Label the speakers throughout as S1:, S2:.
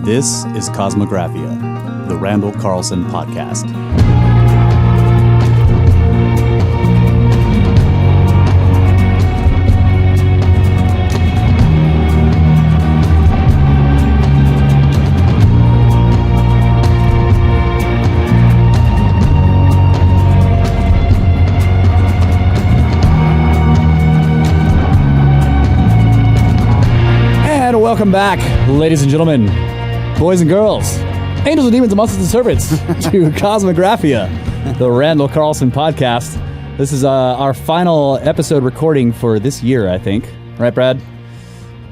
S1: This is Cosmographia, the Randall Carlson podcast. And welcome back, ladies and gentlemen, boys and girls, angels and demons and monsters and serpents, to Kosmographia, the Randall Carlson podcast. This is our final episode recording for this year, I think. Right, Brad?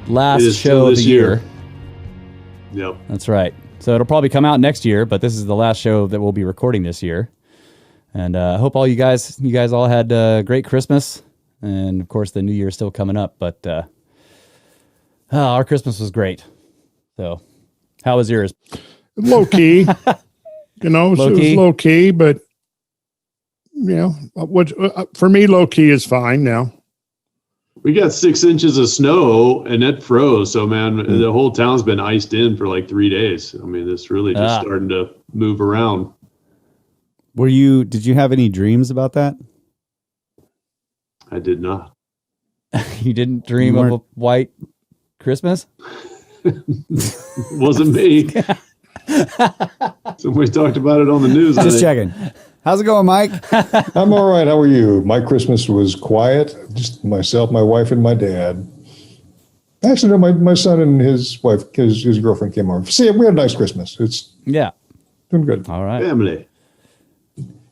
S1: Last show of the year.
S2: Yep.
S1: That's right. So it'll probably come out next year, but this is the last show that we'll be recording this year. And I hope all you guys all had a great Christmas. And, of course, the new year is still coming up. But our Christmas was great. So... how was yours?
S3: Low key, it was low key, but for me, low key is fine now.
S2: We got 6 inches of snow and it froze. So man, the whole town's been iced in for like 3 days. I mean, it's really just starting to move around.
S4: Did you have any dreams about that?
S2: I did not.
S1: You didn't dream of a white Christmas?
S2: Wasn't me. Somebody talked about it on the news.
S4: Just checking. How's it going, Mike?
S5: I'm all right. How are you? My Christmas was quiet. Just myself, my wife, and my dad. Actually, no, my son and his wife, his girlfriend came over. See, we had a nice Christmas. It's doing good.
S1: All right.
S2: Family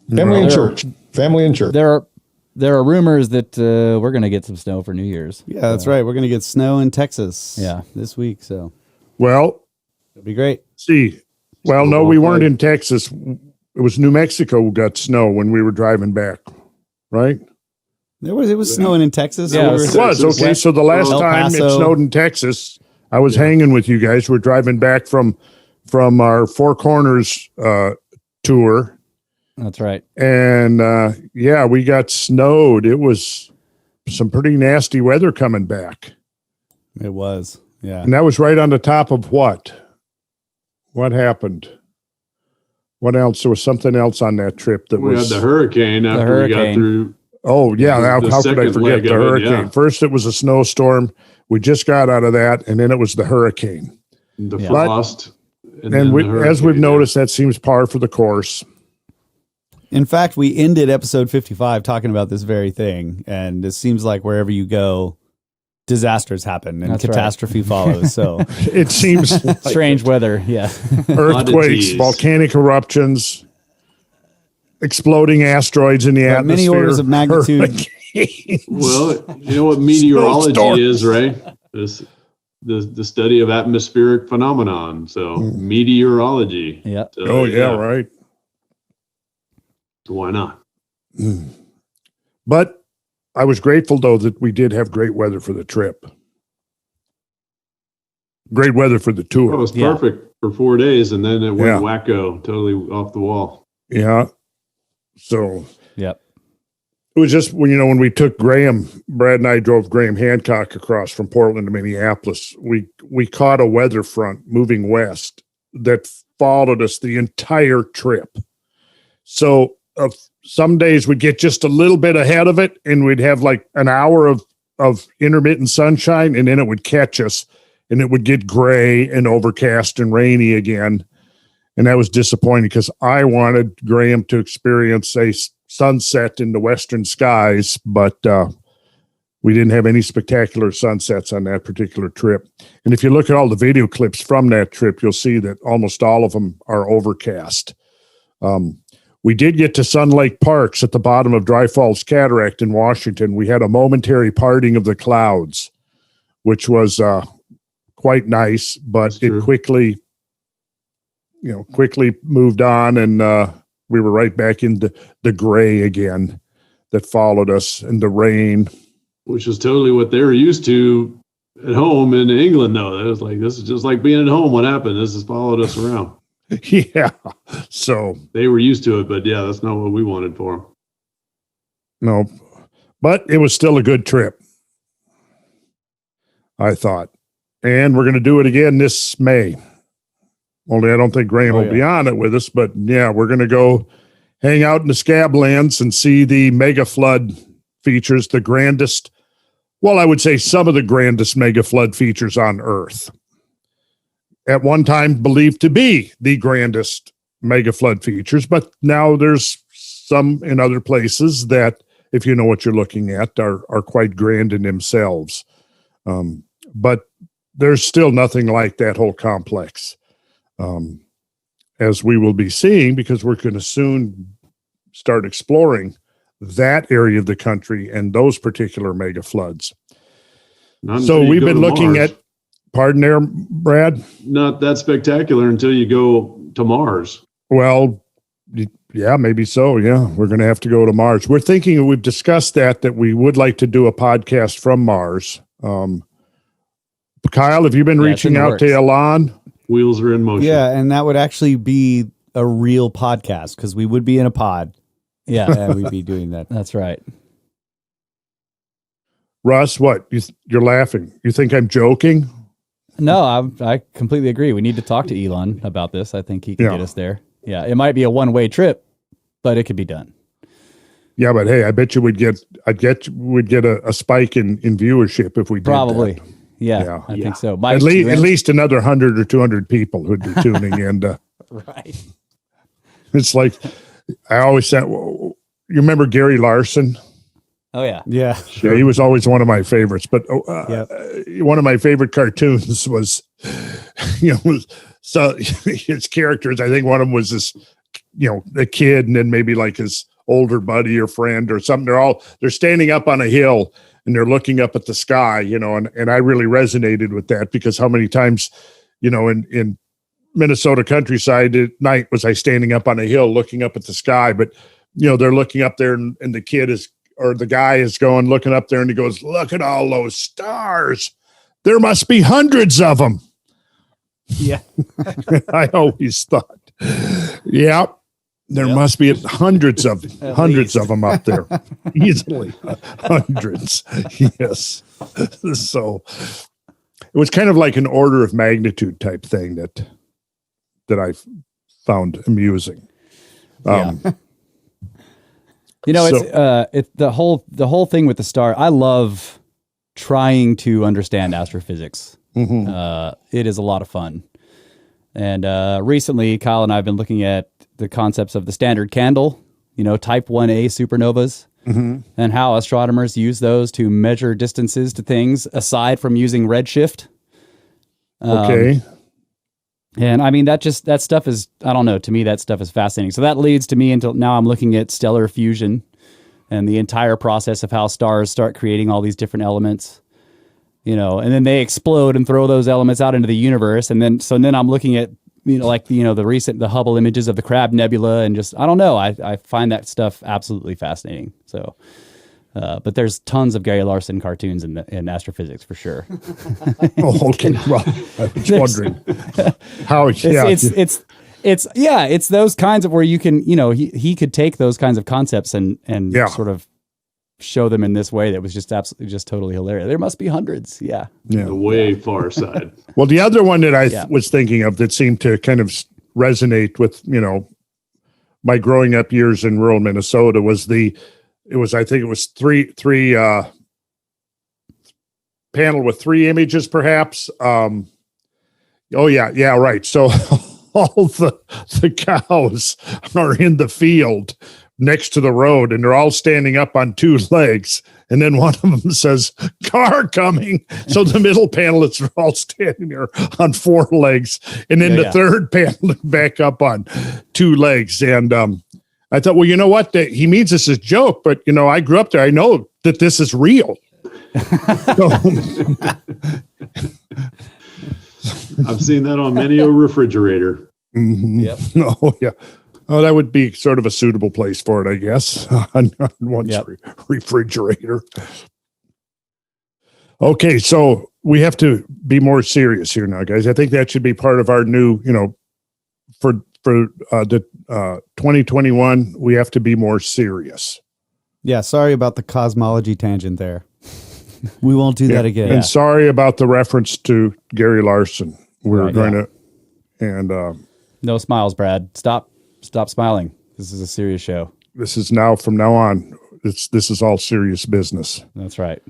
S5: and church. Family and church.
S1: There are rumors that we're going to get some snow for New Year's.
S4: Yeah, that's right. We're going to get snow in Texas this week. So,
S3: well,
S4: it'll be great.
S3: No, we weren't in Texas. It was New Mexico who got snow when we were driving back, right?
S4: It was snowing in Texas.
S1: Yeah,
S3: it was. Okay, so the last time it snowed in Texas, I was hanging with you guys. We're driving back from our Four Corners tour.
S1: That's right.
S3: And we got snowed. It was some pretty nasty weather coming back.
S4: It was. Yeah.
S3: And that was right on the top of what? What happened? What else? There was something else on that trip that
S2: we had the hurricane after we got through.
S3: Oh, yeah. How could I forget the hurricane? First, it was a snowstorm. We just got out of that, and then it was the hurricane.
S2: The frost.
S3: And as we've noticed, that seems par for the course.
S4: In fact, we ended episode 55 talking about this very thing, and it seems like wherever you go, disasters happen and catastrophe follows. So
S3: it seems
S1: strange weather. Yeah.
S3: Earthquakes, volcanic eruptions, exploding asteroids in the atmosphere.
S4: Many orders of magnitude.
S2: Well, you know what meteorology is, right? The study of atmospheric phenomenon. So meteorology.
S1: Yeah.
S3: So, right.
S2: So why not?
S3: But I was grateful, though, that we did have great weather for the trip. Great weather for the tour.
S2: It was perfect for 4 days, and then it went wacko, totally off the wall.
S3: Yeah. So
S1: it
S3: was just when we took Brad and I drove Graham Hancock across from Portland to Minneapolis. We caught a weather front moving west that followed us the entire trip. So some days we'd get just a little bit ahead of it, and we'd have like an hour of intermittent sunshine, and then it would catch us, and it would get gray and overcast and rainy again. And that was disappointing because I wanted Graham to experience a sunset in the western skies, but we didn't have any spectacular sunsets on that particular trip. And if you look at all the video clips from that trip, you'll see that almost all of them are overcast. We did get to Sun Lake Parks at the bottom of Dry Falls Cataract in Washington. We had a momentary parting of the clouds, which was quite nice, but it quickly moved on, and we were right back into the gray again that followed us, and the rain.
S2: Which is totally what they were used to at home in England, though. It was like, this is just like being at home. What happened? This has followed us around.
S3: Yeah. So
S2: they were used to it, but that's not what we wanted for them.
S3: No, but it was still a good trip, I thought. And we're going to do it again this May. Only I don't think Graham will be on it with us, but yeah, we're going to go hang out in the Scablands and see the Megaflood features, the grandest, well, I would say some of the grandest Megaflood features on Earth. At one time believed to be the grandest Megaflood features, but now there's some in other places that, if you know what you're looking at, are quite grand in themselves. But there's still nothing like that whole complex. As we will be seeing, because we're going to soon start exploring that area of the country and those particular mega floods. So we've been looking at, pardon there, Brad?
S2: Not that spectacular until you go to Mars.
S3: Well, yeah, maybe so. Yeah, we're going to have to go to Mars. We're thinking, we've discussed that we would like to do a podcast from Mars. Kyle, have you been reaching out to Elon?
S2: Wheels are in motion.
S4: Yeah, and that would actually be a real podcast because we would be in a pod. Yeah, and we'd be doing that.
S1: That's right.
S3: Russ, what? You're laughing. You think I'm joking?
S1: No, I completely agree. We need to talk to Elon about this. I think he can get us there. Yeah, it might be a one-way trip, but it could be done. Yeah,
S3: but hey, I bet you we'd get a spike in viewership if we did
S1: probably.
S3: That.
S1: Yeah, I think so.
S3: At least another 100 or 200 people who'd be tuning in.
S1: Right.
S3: It's like I always said. You remember Gary Larson?
S1: Oh yeah,
S4: yeah.
S3: Sure. Yeah, he was always one of my favorites. But one of my favorite cartoons was, so his characters. I think one of them was this, a kid, and then maybe like his older buddy or friend or something. They're standing up on a hill. And they're looking up at the sky, and I really resonated with that because how many times, in Minnesota countryside at night was I standing up on a hill looking up at the sky, but, they're looking up there and the the guy is looking up there and he goes, look at all those stars. There must be hundreds of them.
S4: Yeah.
S3: I always thought, yeah. There must be hundreds of them up there, easily hundreds. Yes. So it was kind of like an order of magnitude type thing that I found amusing.
S1: It's the whole thing with the star. I love trying to understand astrophysics. Mm-hmm. It is a lot of fun. And recently, Kyle and I have been looking at the concepts of the standard candle, type 1A supernovas, and how astronomers use those to measure distances to things aside from using redshift.
S3: Okay.
S1: And I mean, that stuff is, I don't know, to me, that stuff is fascinating. So that leads to me until now I'm looking at stellar fusion and the entire process of how stars start creating all these different elements. And then they explode and throw those elements out into the universe. And then I'm looking at, the Hubble images of the Crab Nebula and just, I don't know. I find that stuff absolutely fascinating. So, but there's tons of Gary Larson cartoons in astrophysics for sure.
S3: Oh, okay. Well, I was wondering how,
S1: it's those kinds of where you can, he could take those kinds of concepts and sort of show them in this way that was just absolutely just totally hilarious. There must be hundreds. Yeah.
S2: The way far side.
S3: Well, the other one that I was thinking of that seemed to kind of resonate with, my growing up years in rural Minnesota was three panel with three images, perhaps. Right. So all the cows are in the field next to the road and they're all standing up on two legs. And then one of them says, car coming. So the middle panel is all standing there on four legs. And then the third panel back up on two legs. And I thought, well, you know what? He means this as a joke, but I grew up there. I know that this is real.
S2: I've seen that on many a refrigerator.
S3: Mm-hmm. Yep. Oh, yeah. Oh, that would be sort of a suitable place for it, I guess, on one's refrigerator. Okay, so we have to be more serious here now, guys. I think that should be part of our new, for the 2021, we have to be more serious.
S4: Yeah, sorry about the cosmology tangent there. We won't do that again.
S3: And sorry about the reference to Gary Larson. We're going to And
S1: no smiles, Brad. Stop smiling. This is a serious show.
S3: This is from now on. This is all serious business.
S1: That's right.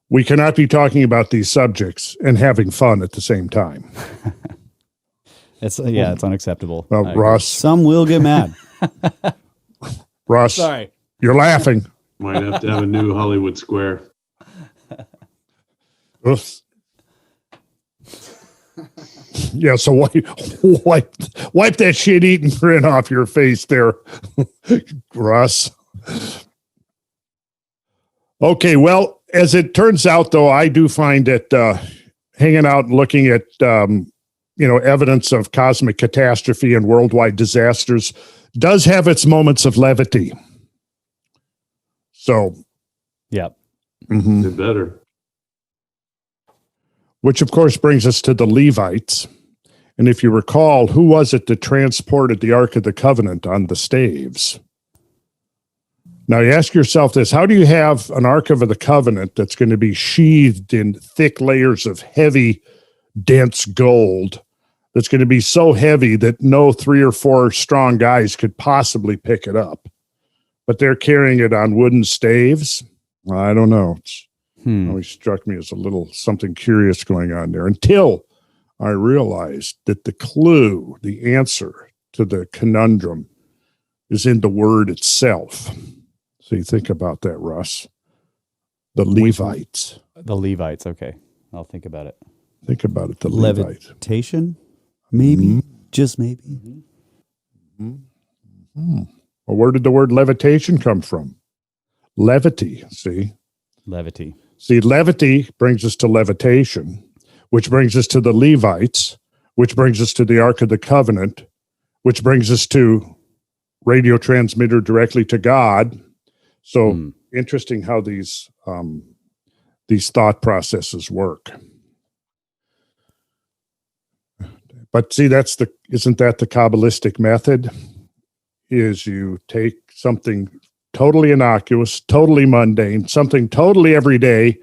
S3: We cannot be talking about these subjects and having fun at the same time.
S1: It's unacceptable.
S3: Russ,
S4: some will get mad.
S3: Russ,
S1: sorry,
S3: you're laughing.
S2: Might have to have a new Hollywood Square.
S3: Oops. Yeah, so wipe that shit-eating grin off your face there, Russ. Okay, well, as it turns out, though, I do find that hanging out and looking at evidence of cosmic catastrophe and worldwide disasters does have its moments of levity. So,
S1: yeah,
S2: It better.
S3: Which, of course, brings us to the Levites. And if you recall, who was it that transported the Ark of the Covenant on the staves? Now, you ask yourself this: how do you have an Ark of the Covenant that's going to be sheathed in thick layers of heavy, dense gold, that's going to be so heavy that no 3 or 4 strong guys could possibly pick it up? But they're carrying it on wooden staves? I don't know. It's always struck me as a little something curious going on there, until I realized that the answer to the conundrum, is in the word itself. So you think about that, Russ. The Levites.
S1: The Levites. Okay, I'll think about it.
S3: Think about it. The Levites.
S4: Levitation, maybe, just maybe.
S3: Well, where did the word levitation come from? Levity. See.
S1: Levity.
S3: See, levity brings us to levitation, which brings us to the Levites, which brings us to the Ark of the Covenant, which brings us to radio transmitter directly to God. So interesting how these thought processes work. But see, isn't that the Kabbalistic method? Is you take something totally innocuous, totally mundane, something totally everyday,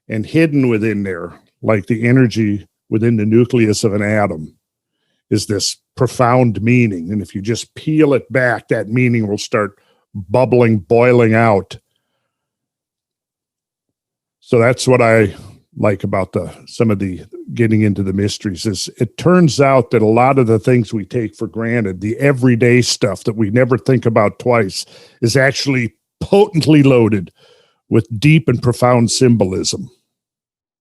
S3: and hidden within there, like the energy within the nucleus of an atom, is this profound meaning. And if you just peel it back, that meaning will start bubbling, boiling out. So that's what I like about some of the getting into the mysteries. Is it turns out that a lot of the things we take for granted, the everyday stuff that we never think about twice, is actually potently loaded with deep and profound symbolism.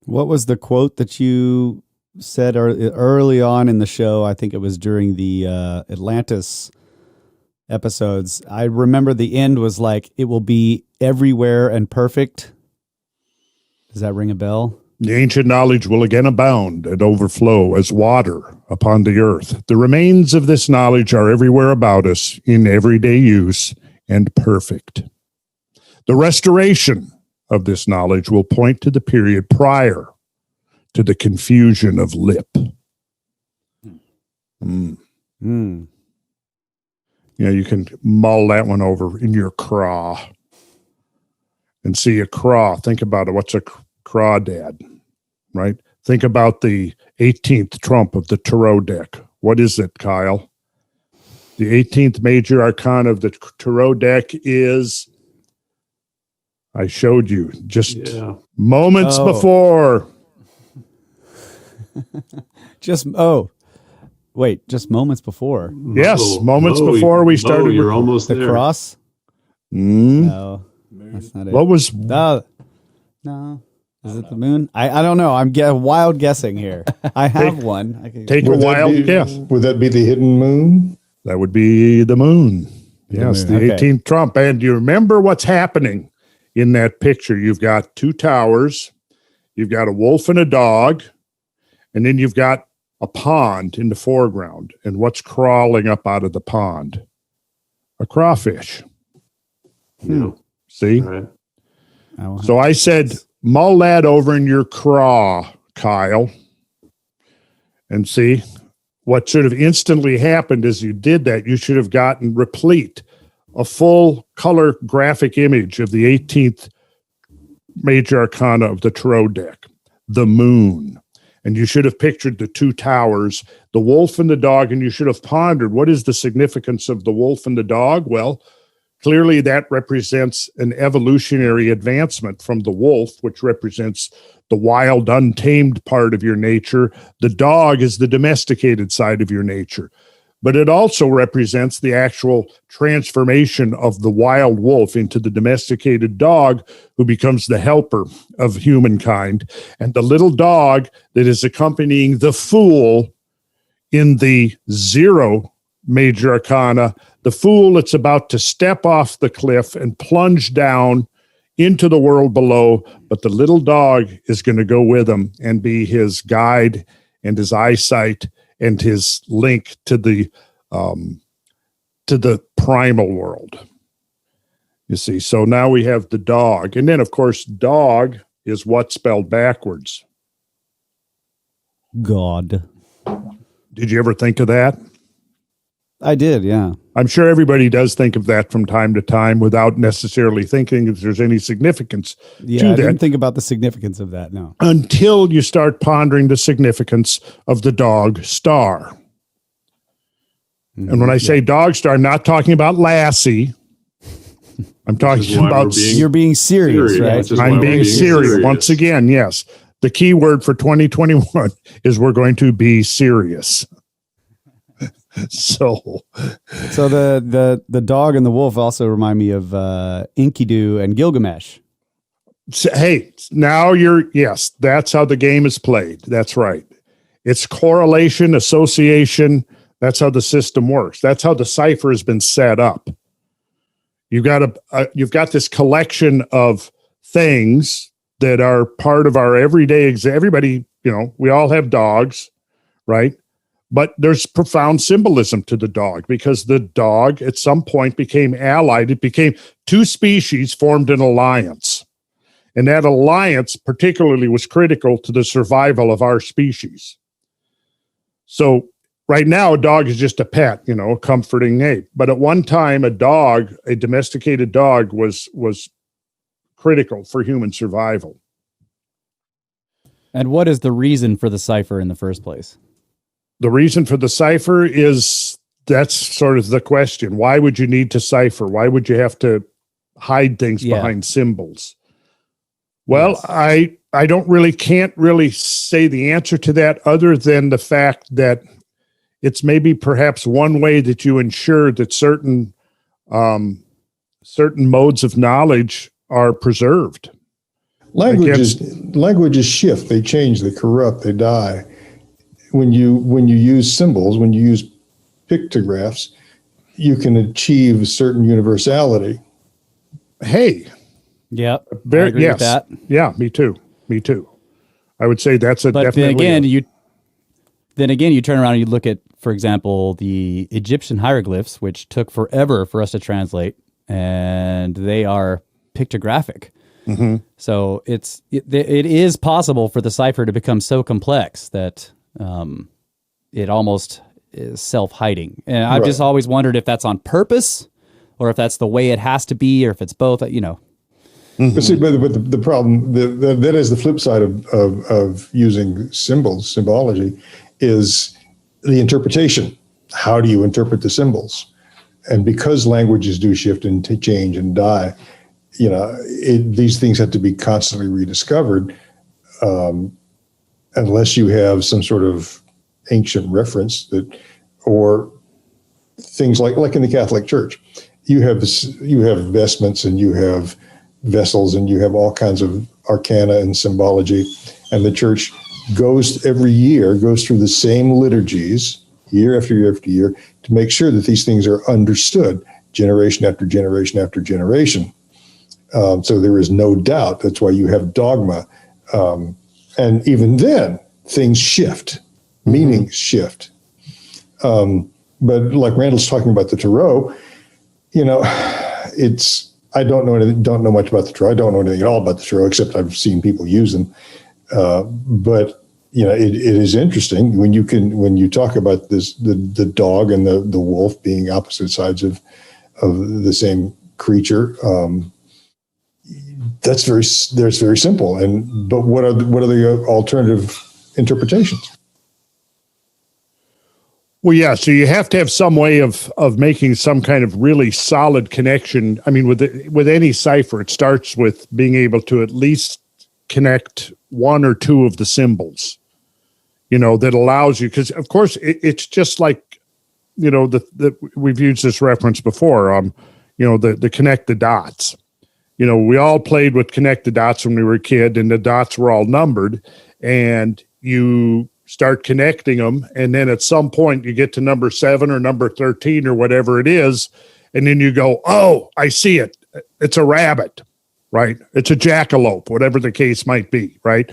S4: What was the quote that you said early on in the show? I think it was during the Atlantis episodes. I remember the end was like, it will be everywhere and perfect. Does that ring a bell?
S3: The ancient knowledge will again abound and overflow as water upon the earth. The remains of this knowledge are everywhere about us, in everyday use, and perfect. The restoration of this knowledge will point to the period prior to the confusion of lip. Yeah, you can mull that one over in your craw and see a craw. Think about it. What's a crawdad, right? Think about the 18th trump of the tarot deck. What is it, Kyle? The 18th major arcana of the tarot deck is, I showed you just moments before.
S4: Just moments before.
S3: Yes, moments before we started.
S2: You're almost
S4: the
S2: there.
S4: Cross? No, that's not it.
S3: What was...
S4: No. Is it the moon? I don't know. I'm wild guessing here. I have one. I could
S3: take a wild guess.
S5: Would that be the hidden moon?
S3: That would be the moon. Yes, the 18th trump. And you remember what's happening in that picture. You've got 2 towers. You've got a wolf and a dog. And then you've got a pond in the foreground. And what's crawling up out of the pond? A crawfish. See?
S2: Right.
S3: So I said, mull that over in your craw, Kyle. And see, what sort of instantly happened as you did that, you should have gotten replete, a full color graphic image of the 18th major arcana of the tarot deck, the moon. And you should have pictured the two towers, the wolf and the dog, and you should have pondered, what is the significance of the wolf and the dog? Well, clearly that represents an evolutionary advancement from the wolf, which represents the wild, untamed part of your nature. The dog is the domesticated side of your nature. But it also represents the actual transformation of the wild wolf into the domesticated dog who becomes the helper of humankind. And the little dog that is accompanying the fool in the 0 major arcana, the fool that's about to step off the cliff and plunge down into the world below, but the little dog is going to go with him and be his guide and his eyesight and his link to the primal world. You see, so now we have the dog. And then, of course, dog is what spelled backwards?
S4: God.
S3: Did you ever think of that?
S4: I did, yeah.
S3: I'm sure everybody does think of that from time to time without necessarily thinking if there's any significance to that.
S4: I didn't think about the significance of that, no.
S3: Until you start pondering the significance of the dog star. And when I say dog star, I'm not talking about Lassie. I'm talking about...
S4: You're being serious, right?
S3: I'm being serious. Once again, yes. The key word for 2021 is we're going to be serious. So
S4: the dog and the wolf also remind me of Enkidu and Gilgamesh.
S3: Hey, now yes, that's how the game is played. That's right. It's correlation, association. That's how the system works. That's how the cipher has been set up. You've got this collection of things that are part of our everyday. Everybody, we all have dogs, right? But there's profound symbolism to the dog because the dog at some point became allied. It became two species formed an alliance. And that alliance particularly was critical to the survival of our species. So right now, a dog is just a pet, a comforting ape. But at one time, a domesticated dog was critical for human survival.
S1: And what is the reason for the cipher in the first place?
S3: The reason for the cipher that's sort of the question. Why would you need to cipher? Why would you have to hide things behind symbols? Well, yes. I can't really say the answer to that other than the fact that it's maybe perhaps one way that you ensure that certain modes of knowledge are preserved.
S5: Languages shift, they change, they corrupt, they die. When you use symbols, when you use pictographs, you can achieve a certain universality.
S3: Hey.
S1: Yep. I agree with that.
S3: Yeah, me too. I would say that's a definitely.
S1: But then again, you turn around and you look at, for example, the Egyptian hieroglyphs, which took forever for us to translate, and they are pictographic.
S3: Mm-hmm.
S1: So it is possible for the cipher to become so complex that it almost is self-hiding. And I've just always wondered if that's on purpose or if that's the way it has to be or if it's both,
S5: Mm-hmm. But see, but the problem, that is the flip side of using symbology is the interpretation. How do you interpret the symbols? And because languages do shift and change and die, these things have to be constantly rediscovered unless you have some sort of ancient reference or things like in the Catholic Church, you have vestments and you have vessels and you have all kinds of arcana and symbology, and the church goes through the same liturgies year after year after year to make sure that these things are understood generation after generation after generation. So there is no doubt. That's why you have dogma. And even then, things shift, meanings shift. But like Randall's talking about the Tarot, I don't know much about the Tarot. I don't know anything at all about the Tarot, except I've seen people use them. But it is interesting when you talk about this, the dog and the wolf being opposite sides of the same creature. That's very simple. But what are the alternative interpretations.
S3: Well, yeah. So you have to have some way of making some kind of really solid connection. I mean, with any cipher, it starts with being able to at least connect one or two of the symbols, that allows you, because of course it's just like, we've used this reference before, the connect the dots. We all played with connect the dots when we were a kid, and the dots were all numbered, and you start connecting them. And then at some point you get to number 7 or number 13 or whatever it is. And then you go, oh, I see it. It's a rabbit, right? It's a jackalope, whatever the case might be, right?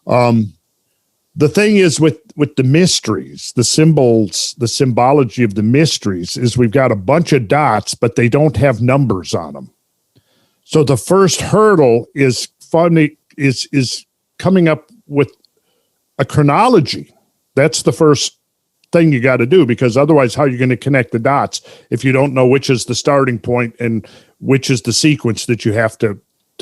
S3: The thing is with the mysteries, the symbols, the symbology of the mysteries is we've got a bunch of dots, but they don't have numbers on them. So the first hurdle is coming up with a chronology. That's the first thing you got to do, because otherwise how are you going to connect the dots if you don't know which is the starting point and which is the sequence that you have to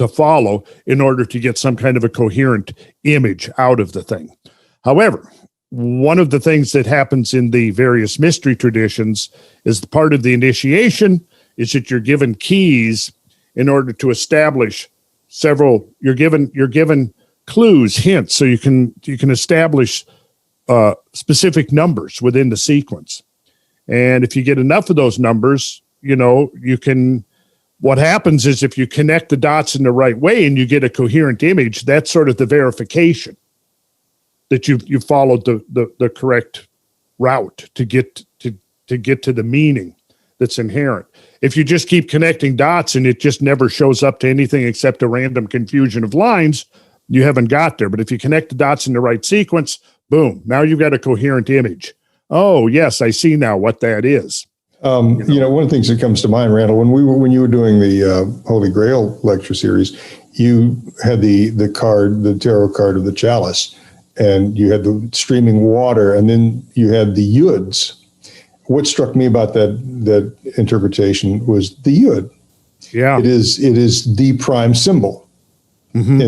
S3: follow in order to get some kind of a coherent image out of the thing. However, one of the things that happens in the various mystery traditions is the part of the initiation is that you're given keys in order to establish you're given clues, hints, so you can establish specific numbers within the sequence. And if you get enough of those numbers, what happens is if you connect the dots in the right way and you get a coherent image, that's sort of the verification that you followed the correct route to get to the meaning that's inherent. If you just keep connecting dots and it just never shows up to anything except a random confusion of lines, you haven't got there. But if you connect the dots in the right sequence, boom, now you've got a coherent image. Oh, yes, I see now what that is.
S5: One of the things that comes to mind, Randall, when you were doing the Holy Grail lecture series, you had the tarot card of the chalice, and you had the streaming water, and then you had the yuds. What struck me about that interpretation was the yud.
S3: Yeah,
S5: it is the prime symbol. Mm-hmm.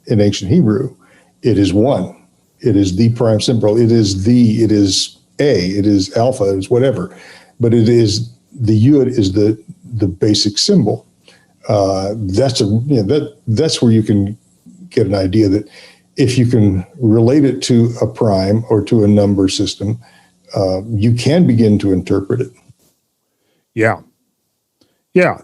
S5: In ancient Hebrew. It is one. It is the prime symbol. It is A, it is alpha, it is whatever. But it is the yud is the basic symbol. That's where you can get an idea that if you can relate it to a prime or to a number system, you can begin to interpret it.
S3: Yeah,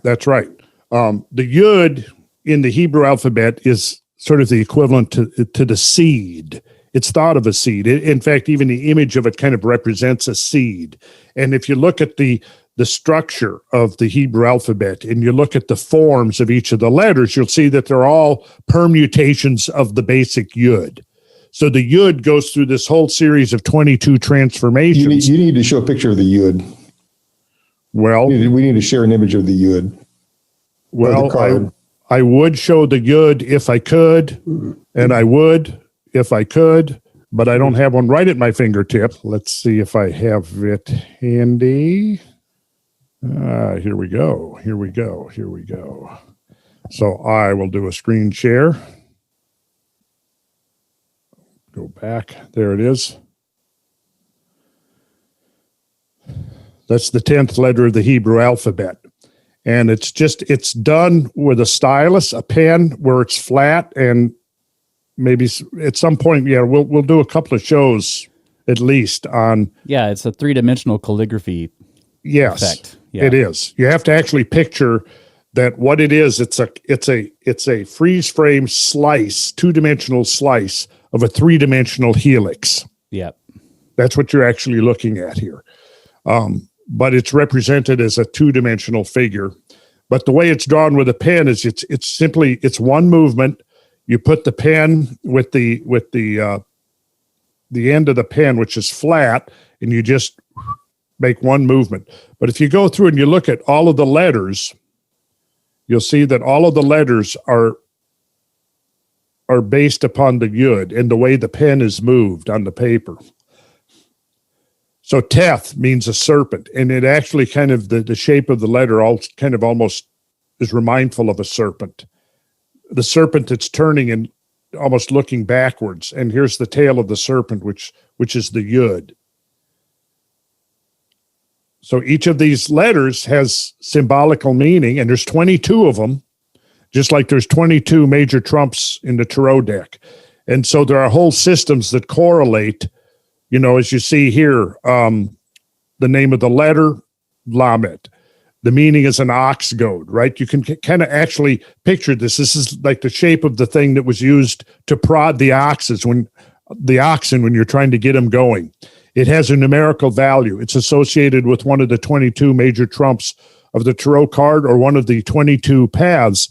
S3: that's right. The yud in the Hebrew alphabet is sort of the equivalent to the seed. It's thought of a seed. In fact, even the image of it kind of represents a seed. And if you look at the structure of the Hebrew alphabet and you look at the forms of each of the letters, you'll see that they're all permutations of the basic yud. So the yud goes through this whole series of 22 transformations.
S5: You need to show a picture of the yud.
S3: Well,
S5: we need to share an image of the yud.
S3: Well, I would show the yud if I could, and I would if I could, but I don't have one right at my fingertip. Let's see if I have it handy. Here we go. So I will do a screen share. Go back. There it is. That's the 10th letter of the Hebrew alphabet. And it's done with a stylus, a pen where it's flat, and maybe at some point, we'll do a couple of shows at least on. Yeah,
S1: it's a 3-dimensional calligraphy.
S3: Yes,
S1: effect. Yeah.
S3: It is. You have to actually picture that what it is. It's a freeze frame slice, 2-dimensional slice of a 3-dimensional helix.
S1: Yep.
S3: That's what you're actually looking at here. But it's represented as a 2-dimensional figure. But the way it's drawn with a pen is it's one movement. You put the pen with the end of the pen, which is flat, and you just make one movement. But if you go through and you look at all of the letters, you'll see that all of the letters are based upon the yud and the way the pen is moved on the paper. So teth means a serpent, and it actually kind of the shape of the letter almost is remindful of a serpent. The serpent that's turning almost looking backwards. And here's the tail of the serpent, which is the yud. So each of these letters has symbolical meaning, and there's 22 of them, just like there's 22 major trumps in the tarot deck. And so there are whole systems that correlate, as you see here, the name of the letter, Lamed. The meaning is an ox goad, right? You can kind of actually picture this. This is like the shape of the thing that was used to prod the oxen when you're trying to get them going. It has a numerical value. It's associated with one of the 22 major trumps of the tarot card, or one of the 22 paths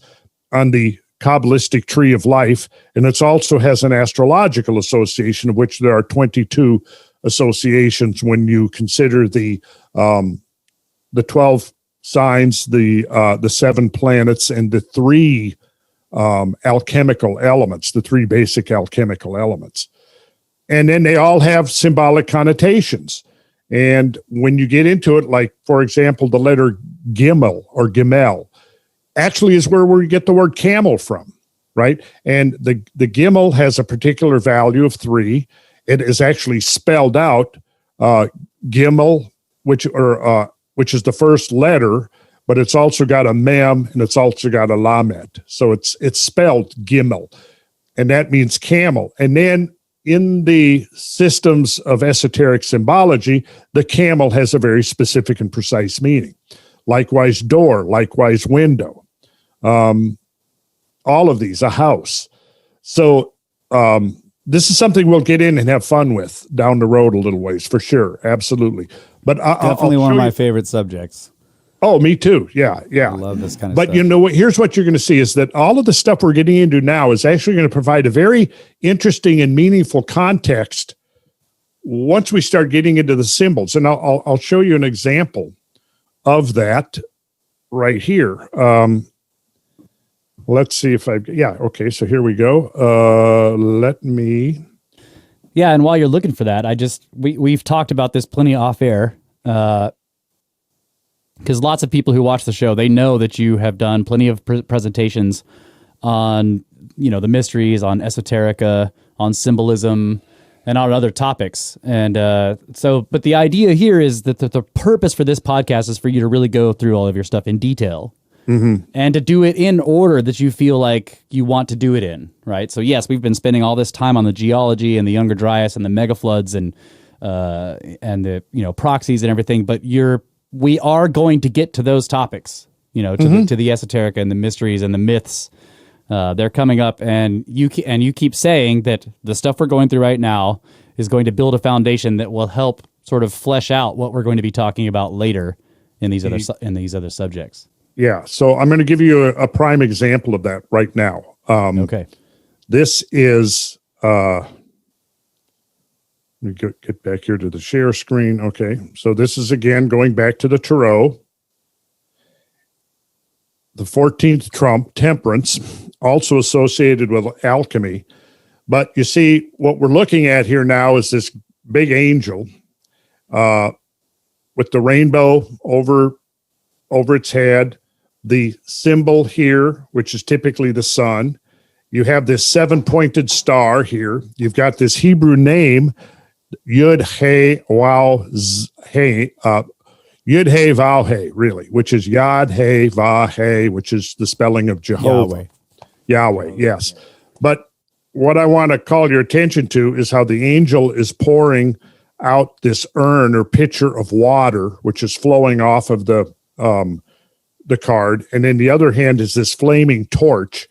S3: on the Kabbalistic tree of life. And it also has an astrological association, of which there are 22 associations when you consider the 12 signs, the 7 planets, and the 3 alchemical elements, the 3 basic alchemical elements. And then they all have symbolic connotations. And when you get into it, like, for example, the letter Gimel or Gimel actually is where we get the word camel from, right? And the Gimel has a particular value of 3. It is actually spelled out Gimel, which is the first letter, but it's also got a mem and it's also got a lamed. So it's spelled Gimel, and that means camel. And then in the systems of esoteric symbology, the camel has a very specific and precise meaning. Likewise, door, likewise, window. All of these, a house. So this is something we'll get in and have fun with down the road a little ways, for sure. Absolutely. But
S4: definitely one of my favorite subjects.
S3: Oh, me too. Yeah.
S4: I love this kind of
S3: stuff. But you know what? Here's what you're going to see is that all of the stuff we're getting into now is actually going to provide a very interesting and meaningful context once we start getting into the symbols. And I'll show you an example of that right here. Let's see if okay. So here we go.
S1: Yeah, and while you're looking for that, we've talked about this plenty off air, because lots of people who watch the show, they know that you have done plenty of presentations on, the mysteries, on esoterica, on symbolism, and on other topics. And but the idea here is that the purpose for this podcast is for you to really go through all of your stuff in detail. Mm-hmm. And to do it in order that you feel like you want to do it in, right? So yes, we've been spending all this time on the geology and the Younger Dryas and the megafloods and the proxies and everything, but we are going to get to those topics, to the esoterica and the mysteries and the myths. They're coming up, and you keep saying that the stuff we're going through right now is going to build a foundation that will help sort of flesh out what we're going to be talking about later in these other subjects.
S3: Yeah, so I'm going to give you a prime example of that right now.
S1: Okay.
S3: This is, let me get back here to the share screen. Okay, so this is, again, going back to the tarot. The 14th trump, Temperance, also associated with alchemy. But you see, what we're looking at here now is this big angel with the rainbow over its head. The symbol here, which is typically the sun. You have this 7-pointed star here. You've got this Hebrew name, Yud He Waw He, Yud He Vav He, really, which is Yad He Vav He, which is the spelling of Jehovah. Yahweh, yes. But what I want to call your attention to is how the angel is pouring out this urn or pitcher of water, which is flowing off of the card, and in the other hand is this flaming torch.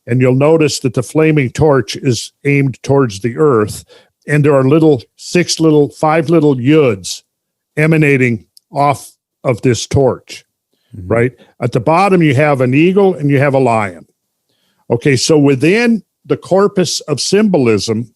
S3: And you'll notice that the flaming torch is aimed towards the earth, and there are 5 little yuds emanating off of this torch, right? At the bottom, you have an eagle and you have a lion. Okay, so within the corpus of symbolism,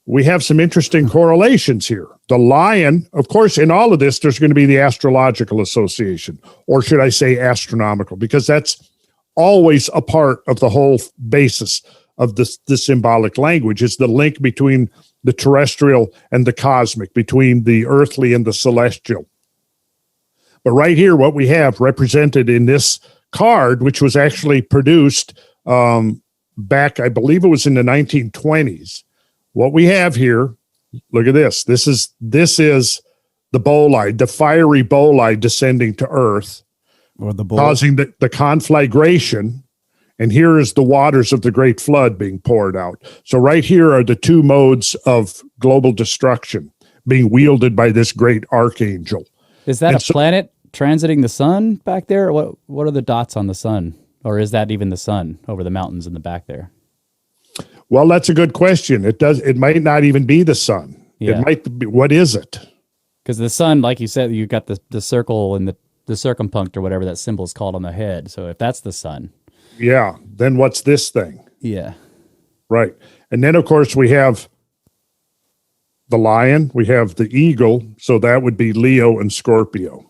S3: we have some interesting correlations here. The lion, of course, in all of this, there's going to be the astrological association, or should I say astronomical, because that's always a part of the whole basis of the symbolic language, is the link between the terrestrial and the cosmic, between the earthly and the celestial. But right here, what we have represented in this card, which was actually produced back, I believe it was in the 1920s. What we have here, look at this. This is the bolide, the fiery bolide descending to Earth,
S4: Or the bowl.
S3: causing the conflagration. And here is the waters of the Great Flood being poured out. So right here are the two modes of global destruction being wielded by this great archangel.
S1: Is that a planet transiting the sun back there? What are the dots on the sun? Or is that even the sun over the mountains in the back there?
S3: Well, that's a good question. It might not even be the sun.
S1: Yeah.
S3: It might be, what is it?
S1: Because the sun, like you said, you got the circle and the circumpunct or whatever that symbol is called on the head. So if that's the sun.
S3: Yeah. Then what's this thing?
S1: Yeah.
S3: Right. And then, of course, we have the lion, we have the eagle. So that would be Leo and Scorpio.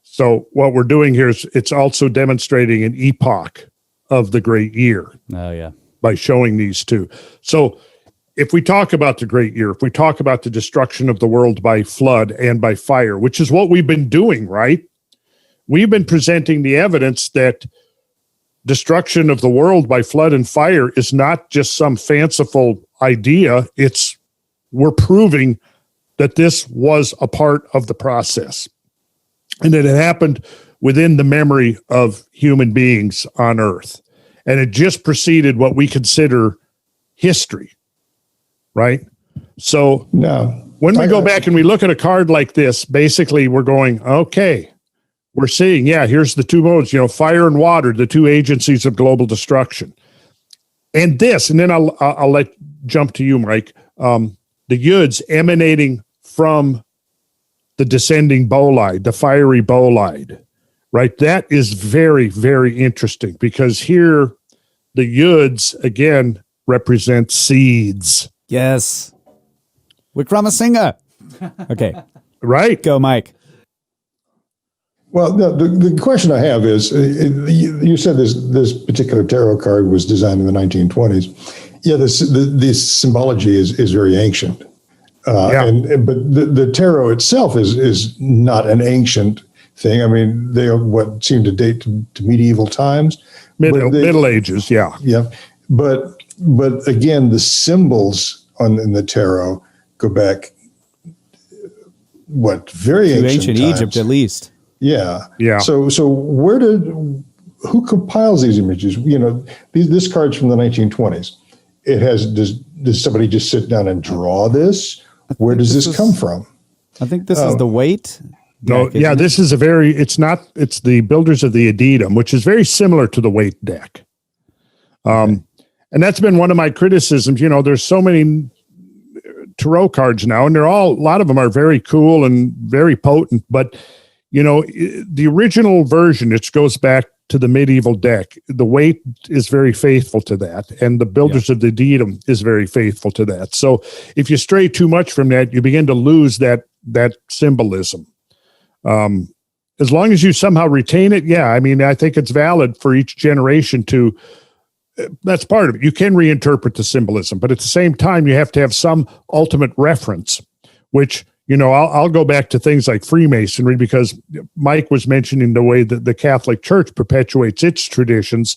S3: So what we're doing here is it's also demonstrating an epoch of the great year.
S1: Oh, yeah.
S3: By showing these two. So if we talk about the great year, if we talk about the destruction of the world by flood and by fire, which is what we've been doing, right? We've been presenting the evidence that destruction of the world by flood and fire is not just some fanciful idea. We're proving that this was a part of the process and that it happened within the memory of human beings on Earth. And it just preceded what we consider history, right? So when we go back and we look at a card like this, basically we're going, okay, we're seeing, here's the two modes, fire and water, the two agencies of global destruction. And then I'll jump to you, Mike. The yuds emanating from the descending bolide, the fiery bolide. Right. That is very, very interesting because here the yuds again represent seeds.
S4: Yes. Wickramasinghe. Okay.
S3: Right.
S4: Go, Mike.
S5: Well, the question I have is, you said this particular tarot card was designed in the 1920s. Yeah, this symbology is very ancient. But the tarot itself is not an ancient thing. I mean, they what seem to date to medieval times,
S3: Middle Ages, yeah.
S5: But again, the symbols in the tarot go back very
S4: to
S5: ancient times.
S4: Egypt, at least.
S5: Yeah. So who compiles these images? This card's from the 1920s. Does somebody just sit down and draw this? Where does this come from?
S4: I think this is the weight.
S3: No,
S4: deck,
S3: this is it's the Builders of the Addendum, which is very similar to the weight deck. And that's been one of my criticisms. There's so many tarot cards now, and a lot of them are very cool and very potent, but the original version, it goes back to the medieval deck. The weight is very faithful to that, and the Builders of the Addendum is very faithful to that. So if you stray too much from that, you begin to lose that symbolism. As long as you somehow retain it, I think it's valid for each generation to. That's part of it. You can reinterpret the symbolism, but at the same time, you have to have some ultimate reference, which. I'll go back to things like Freemasonry because Mike was mentioning the way that the Catholic Church perpetuates its traditions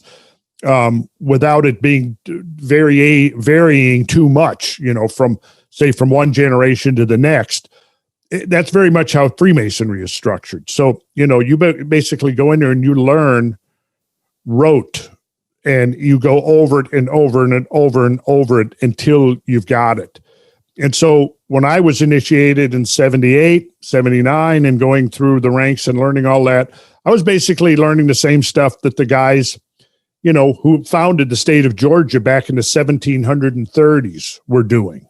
S3: without it being varying too much, from one generation to the next. That's very much how Freemasonry is structured. So, you basically go in there and you learn rote and you go over it and over and over and over it until you've got it. And so when I was initiated in 78, 79 and going through the ranks and learning all that, I was basically learning the same stuff that the guys, who founded the state of Georgia back in the 1730s were doing.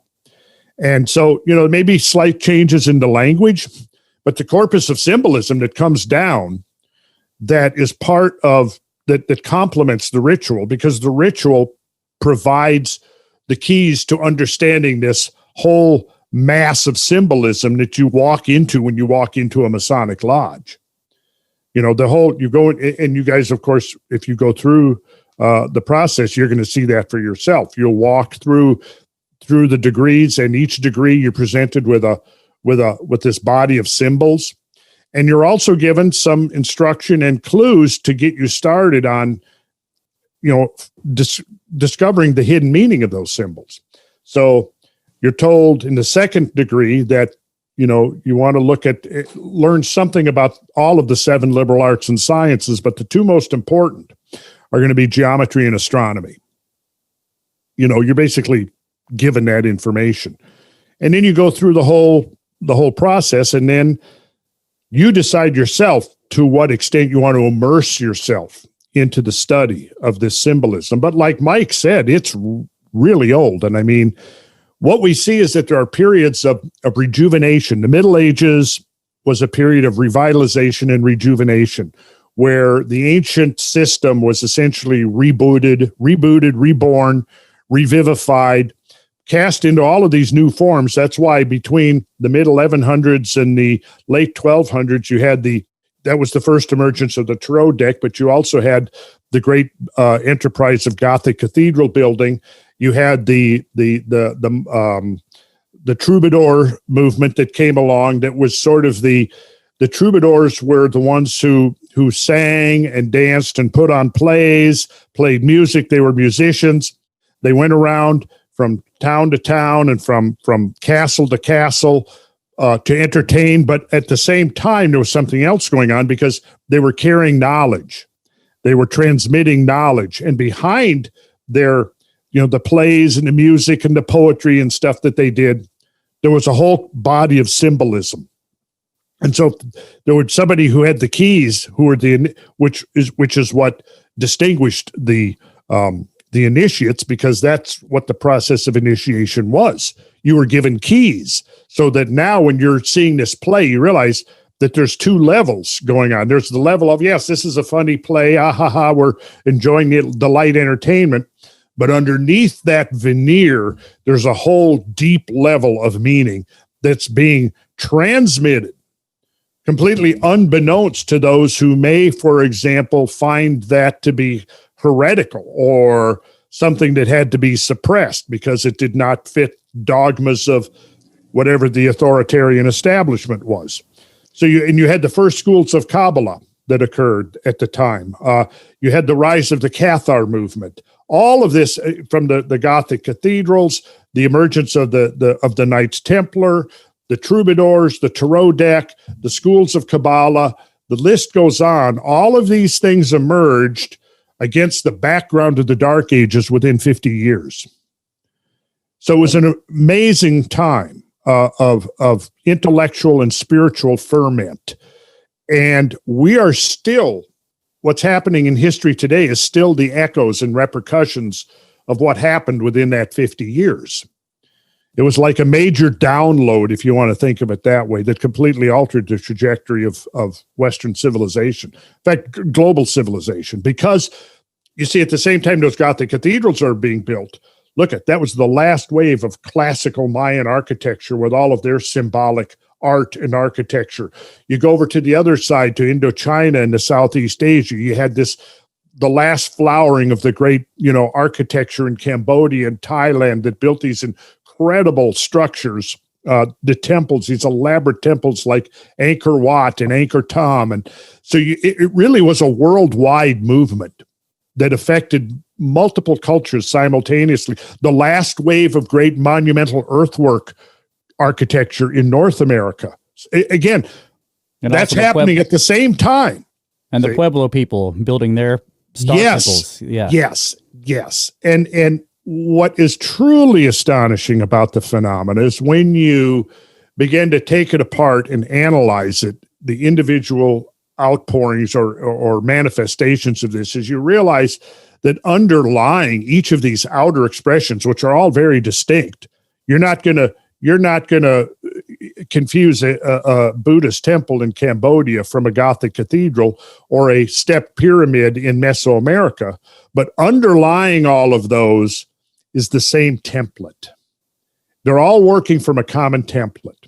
S3: And so, maybe slight changes in the language, but the corpus of symbolism that comes down that is part of that complements the ritual, because the ritual provides the keys to understanding this whole mass of symbolism that you walk into when you walk into a Masonic lodge. You go and you guys, of course, if you go through the process, you're going to see that for yourself. You'll walk through the degrees, and each degree you're presented with this body of symbols. And you're also given some instruction and clues to get you started on, discovering the hidden meaning of those symbols. So you're told in the second degree that, you want to learn something about all of the 7 liberal arts and sciences, but the 2 most important are going to be geometry and astronomy. You're basically given that information. And then you go through the whole process, and then you decide yourself to what extent you want to immerse yourself into the study of this symbolism. But like Mike said, it's really old. And I mean, what we see is that there are periods of rejuvenation. The Middle Ages was a period of revitalization and rejuvenation, where the ancient system was essentially rebooted, reborn, revivified, cast into all of these new forms. That's why between the mid 1100s and the late 1200s, you had that was the first emergence of the tarot deck, but you also had the great enterprise of Gothic cathedral building. You had the troubadour movement that came along. That was sort of the troubadours were the ones who sang and danced and put on plays, played music. They were musicians. They went around from town to town and from castle to castle to entertain. But at the same time, there was something else going on, because they were carrying knowledge. They were transmitting knowledge. And behind their, the plays and the music and the poetry and stuff that they did, there was a whole body of symbolism. And so there was somebody who had the keys, who were which is what distinguished the initiates, because that's what the process of initiation was. You were given keys, so that now when you're seeing this play, you realize that there's 2 levels going on. There's the level of, yes, this is a funny play, we're enjoying the light entertainment. But underneath that veneer, there's a whole deep level of meaning that's being transmitted, completely unbeknownst to those who may, for example, find that to be heretical or something that had to be suppressed because it did not fit dogmas of whatever the authoritarian establishment was. So you had the first schools of Kabbala that occurred at the time. You had the rise of the Cathar movement. All of this from the Gothic cathedrals, the emergence of the Knights Templar, the troubadours, the tarot deck, the schools of Kabbala, the list goes on. All of these things emerged against the background of the Dark Ages within 50 years. So it was an amazing time of intellectual and spiritual ferment. And we are still, what's happening in history today is still the echoes and repercussions of what happened within that 50 years. It was like a major download, if you want to think of it that way, that completely altered the trajectory of Western civilization. In fact, global civilization. Because, you see, at the same time those Gothic cathedrals are being built, that was the last wave of classical Mayan architecture with all of their symbolic art and architecture. You go over to the other side, to Indochina and the Southeast Asia, you had the last flowering of the great, architecture in Cambodia and Thailand that built these incredible structures, the temples, these elaborate temples like Angkor Wat and Angkor Thom. And so it really was a worldwide movement that affected multiple cultures simultaneously. The last wave of great monumental earthwork architecture in North America. Again, and that's happening at the same time.
S1: And the Pueblo people building their star temples. Yeah. Yes. And what is truly astonishing about the phenomena is when you begin to take it apart and analyze it, the individual outpourings or manifestations of this, is you realize that underlying each of these outer expressions, which are all very distinct, you're not going to confuse a Buddhist temple in Cambodia from a Gothic cathedral or a step pyramid in Mesoamerica. But underlying all of those is the same template. They're all working from a common template.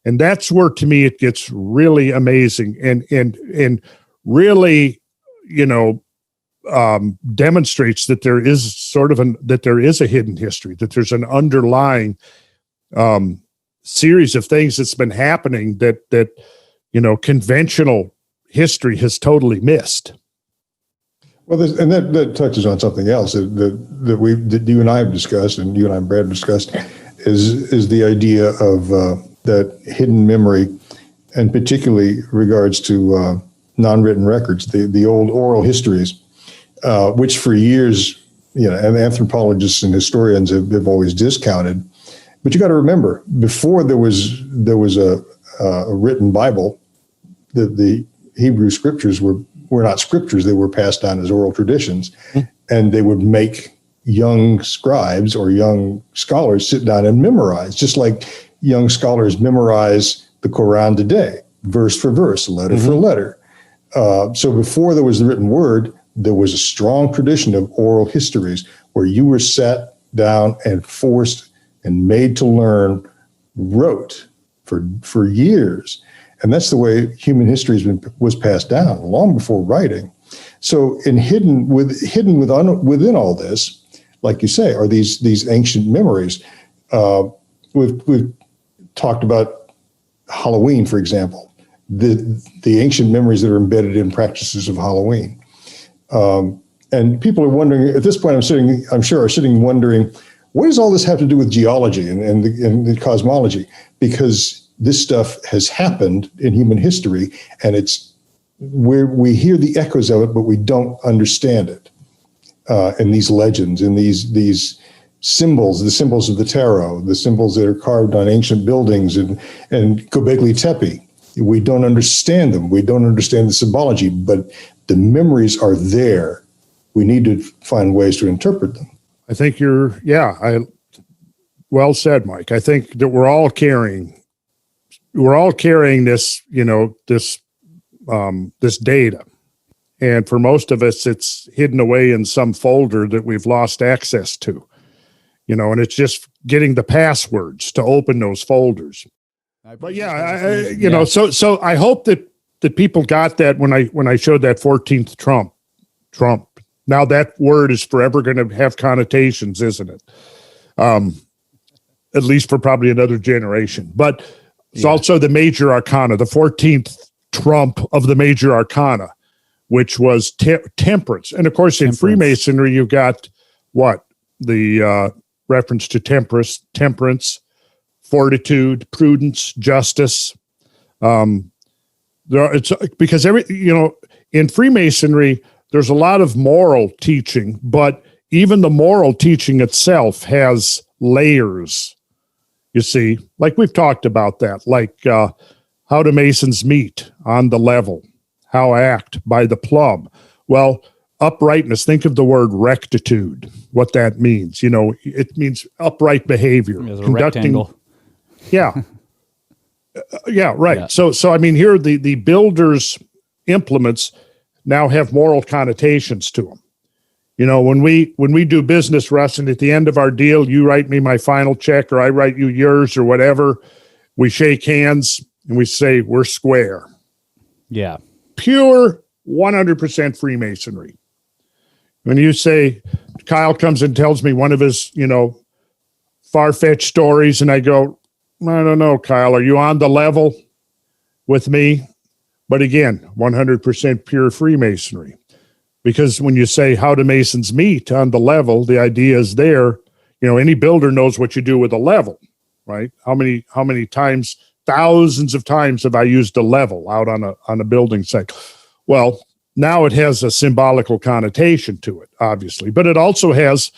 S1: And that's where, to me, it gets really amazing and really, demonstrates that there is a hidden history, that there's an underlying series of things that's been happening that conventional history has totally missed.
S5: Well, that touches on something else that you and I have discussed, and you and I, Brad, have discussed, is the idea of that hidden memory, and particularly regards to non-written records, the old oral histories, which for years, and anthropologists and historians have always discounted. But you got to remember, before there was a written Bible, the Hebrew scriptures were not scriptures. They were passed down as oral traditions, and they would make young scribes or young scholars sit down and memorize, just like young scholars memorize the Quran today, verse for verse, letter for letter. So before there was the written word, there was a strong tradition of oral histories where you were sat down and forced and made to learn, wrote for years. And that's the way human history was passed down long before writing. So hidden within all this, like you say, are these ancient memories. We've talked about Halloween, for example, the ancient memories that are embedded in practices of Halloween. And people are wondering, at this point, I'm sure are sitting wondering, what does all this have to do with geology and the cosmology? Because this stuff has happened in human history, and it's where we hear the echoes of it, but we don't understand it. And these legends and these symbols, the symbols of the tarot, the symbols that are carved on ancient buildings and Göbekli Tepe, we don't understand them. We don't understand the symbology, but the memories are there. We need to find ways to interpret them.
S3: I think well said, Mike. I think that we're all carrying this, this data. And for most of us, it's hidden away in some folder that we've lost access to, and it's just getting the passwords to open those folders. But so I hope that people got that when I showed that 14th Trump. Now that word is forever going to have connotations, isn't it? At least for probably another generation. But it's also the major arcana, the 14th Trump of the major arcana, which was temperance. And of course, in Freemasonry, you've got the reference to temperance, fortitude, prudence, justice. It's because in Freemasonry, there's a lot of moral teaching, but even the moral teaching itself has layers. You see, like we've talked about that, like how do Masons meet on the level, how act by the plumb. Well, uprightness, think of the word rectitude, what that means. It means upright behavior.
S1: There's a rectangle.
S3: Yeah. Yeah, right. Yeah. So I mean, here the builder's implements now have moral connotations to them. When we do business, Russ, and at the end of our deal, you write me my final check or I write you yours or whatever, we shake hands and we say we're square.
S1: Yeah.
S3: Pure 100% Freemasonry. When you say, Kyle comes and tells me one of his, far-fetched stories, and I go, I don't know, Kyle, are you on the level with me? But again, 100% pure Freemasonry. Because when you say, how do Masons meet on the level, the idea is there, any builder knows what you do with a level, right? How many times, thousands of times have I used a level out on a building site? Well, now it has a symbolical connotation to it, obviously, but it also has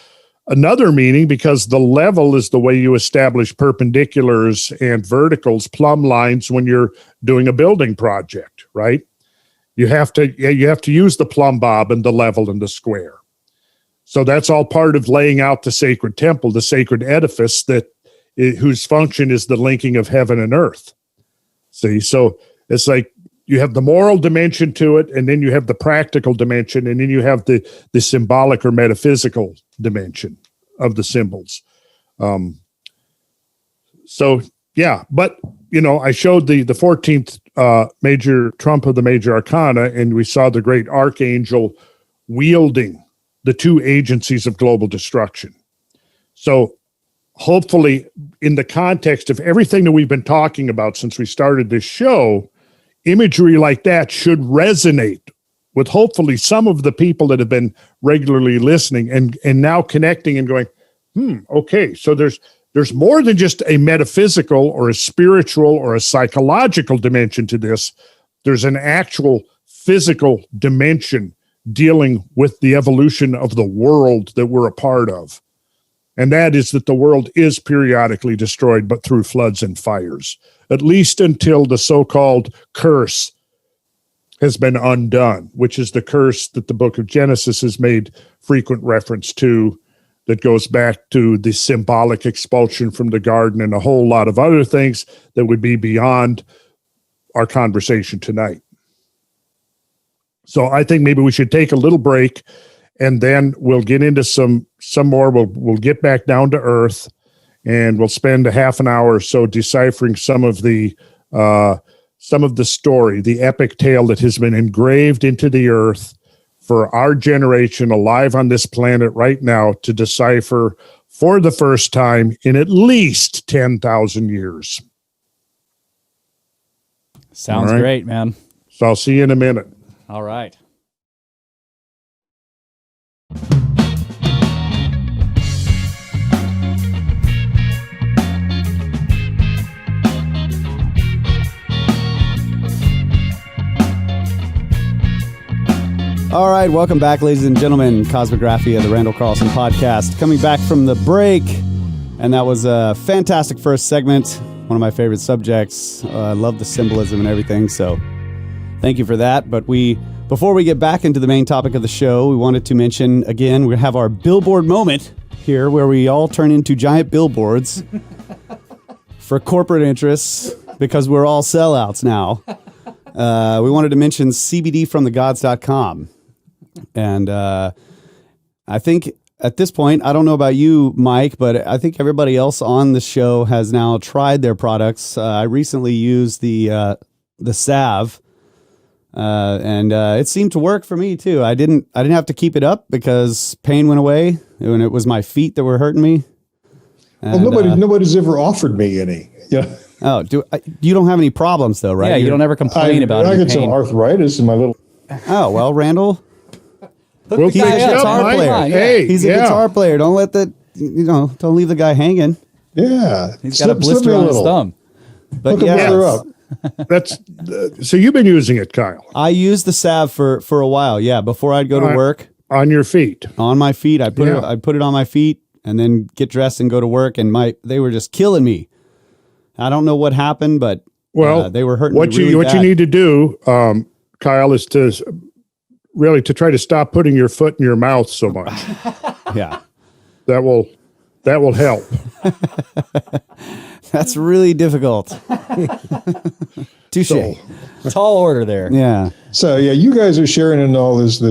S3: another meaning because the level is the way you establish perpendiculars and verticals, plumb lines when you're doing a building project, right? You have to use the plumb bob and the level and the square. So that's all part of laying out the sacred temple, the sacred edifice whose function is the linking of heaven and earth. See, so it's like you have the moral dimension to it, and then you have the practical dimension, and then you have the symbolic or metaphysical dimension of the symbols. So yeah, but I showed the 14th major Trump of the major arcana, and we saw the great archangel wielding the two agencies of global destruction. So hopefully, in the context of everything that we've been talking about since we started this show, imagery like that should resonate with hopefully some of the people that have been regularly listening and now connecting and going, okay, so there's more than just a metaphysical or a spiritual or a psychological dimension to this. There's an actual physical dimension dealing with the evolution of the world that we're a part of. And that is that the world is periodically destroyed, but through floods and fires, at least until the so-called curse has been undone, which is the curse that the book of Genesis has made frequent reference to, that goes back to the symbolic expulsion from the garden and a whole lot of other things that would be beyond our conversation tonight. So I think maybe we should take a little break, and then we'll get into some more. We'll get back down to earth, and we'll spend a half an hour or so deciphering some of the story, the epic tale that has been engraved into the earth for our generation alive on this planet right now to decipher for the first time in at least 10,000 years.
S1: Sounds great, man.
S3: So I'll see you in a minute.
S1: All right.
S4: All right, welcome back, ladies and gentlemen. Cosmographia, the Randall Carlson podcast, coming back from the break. And that was a fantastic first segment, one of my favorite subjects. I love the symbolism and everything, so thank you for that. But before we get back into the main topic of the show, we wanted to mention, again, we have our billboard moment here where we all turn into giant billboards for corporate interests because we're all sellouts now. We wanted to mention CBDfromthegods.com. And I think at this point, I don't know about you, Mike, but I think everybody else on the show has now tried their products. I recently used the salve, and it seemed to work for me too. I didn't have to keep it up because pain went away, and it was my feet that were hurting me. And,
S5: nobody's ever offered me any. Yeah.
S4: Oh, you don't have any problems though, right?
S1: Yeah, you don't ever complain about it.
S5: I get some arthritis in my little.
S4: Oh well, Randall.
S3: We'll
S4: He's a guitar player.
S3: Hey,
S4: he's a guitar player. Don't let that. Don't leave the guy hanging.
S5: Yeah,
S1: He's got a blister on his thumb.
S4: But
S3: that's so you've been using it, Kyle.
S4: I used the salve for a while. Yeah, before I'd go to work.
S3: On your feet.
S4: On my feet. I put it on my feet and then get dressed and go to work. And they were just killing me. I don't know what happened, but they were hurting me really
S3: what
S4: bad.
S3: you need to do, Kyle, is to try to stop putting your foot in your mouth so much.
S4: Yeah,
S3: that will help.
S4: That's really difficult. Touche.
S1: Tall order there.
S4: Yeah.
S5: So yeah, you guys are sharing in all this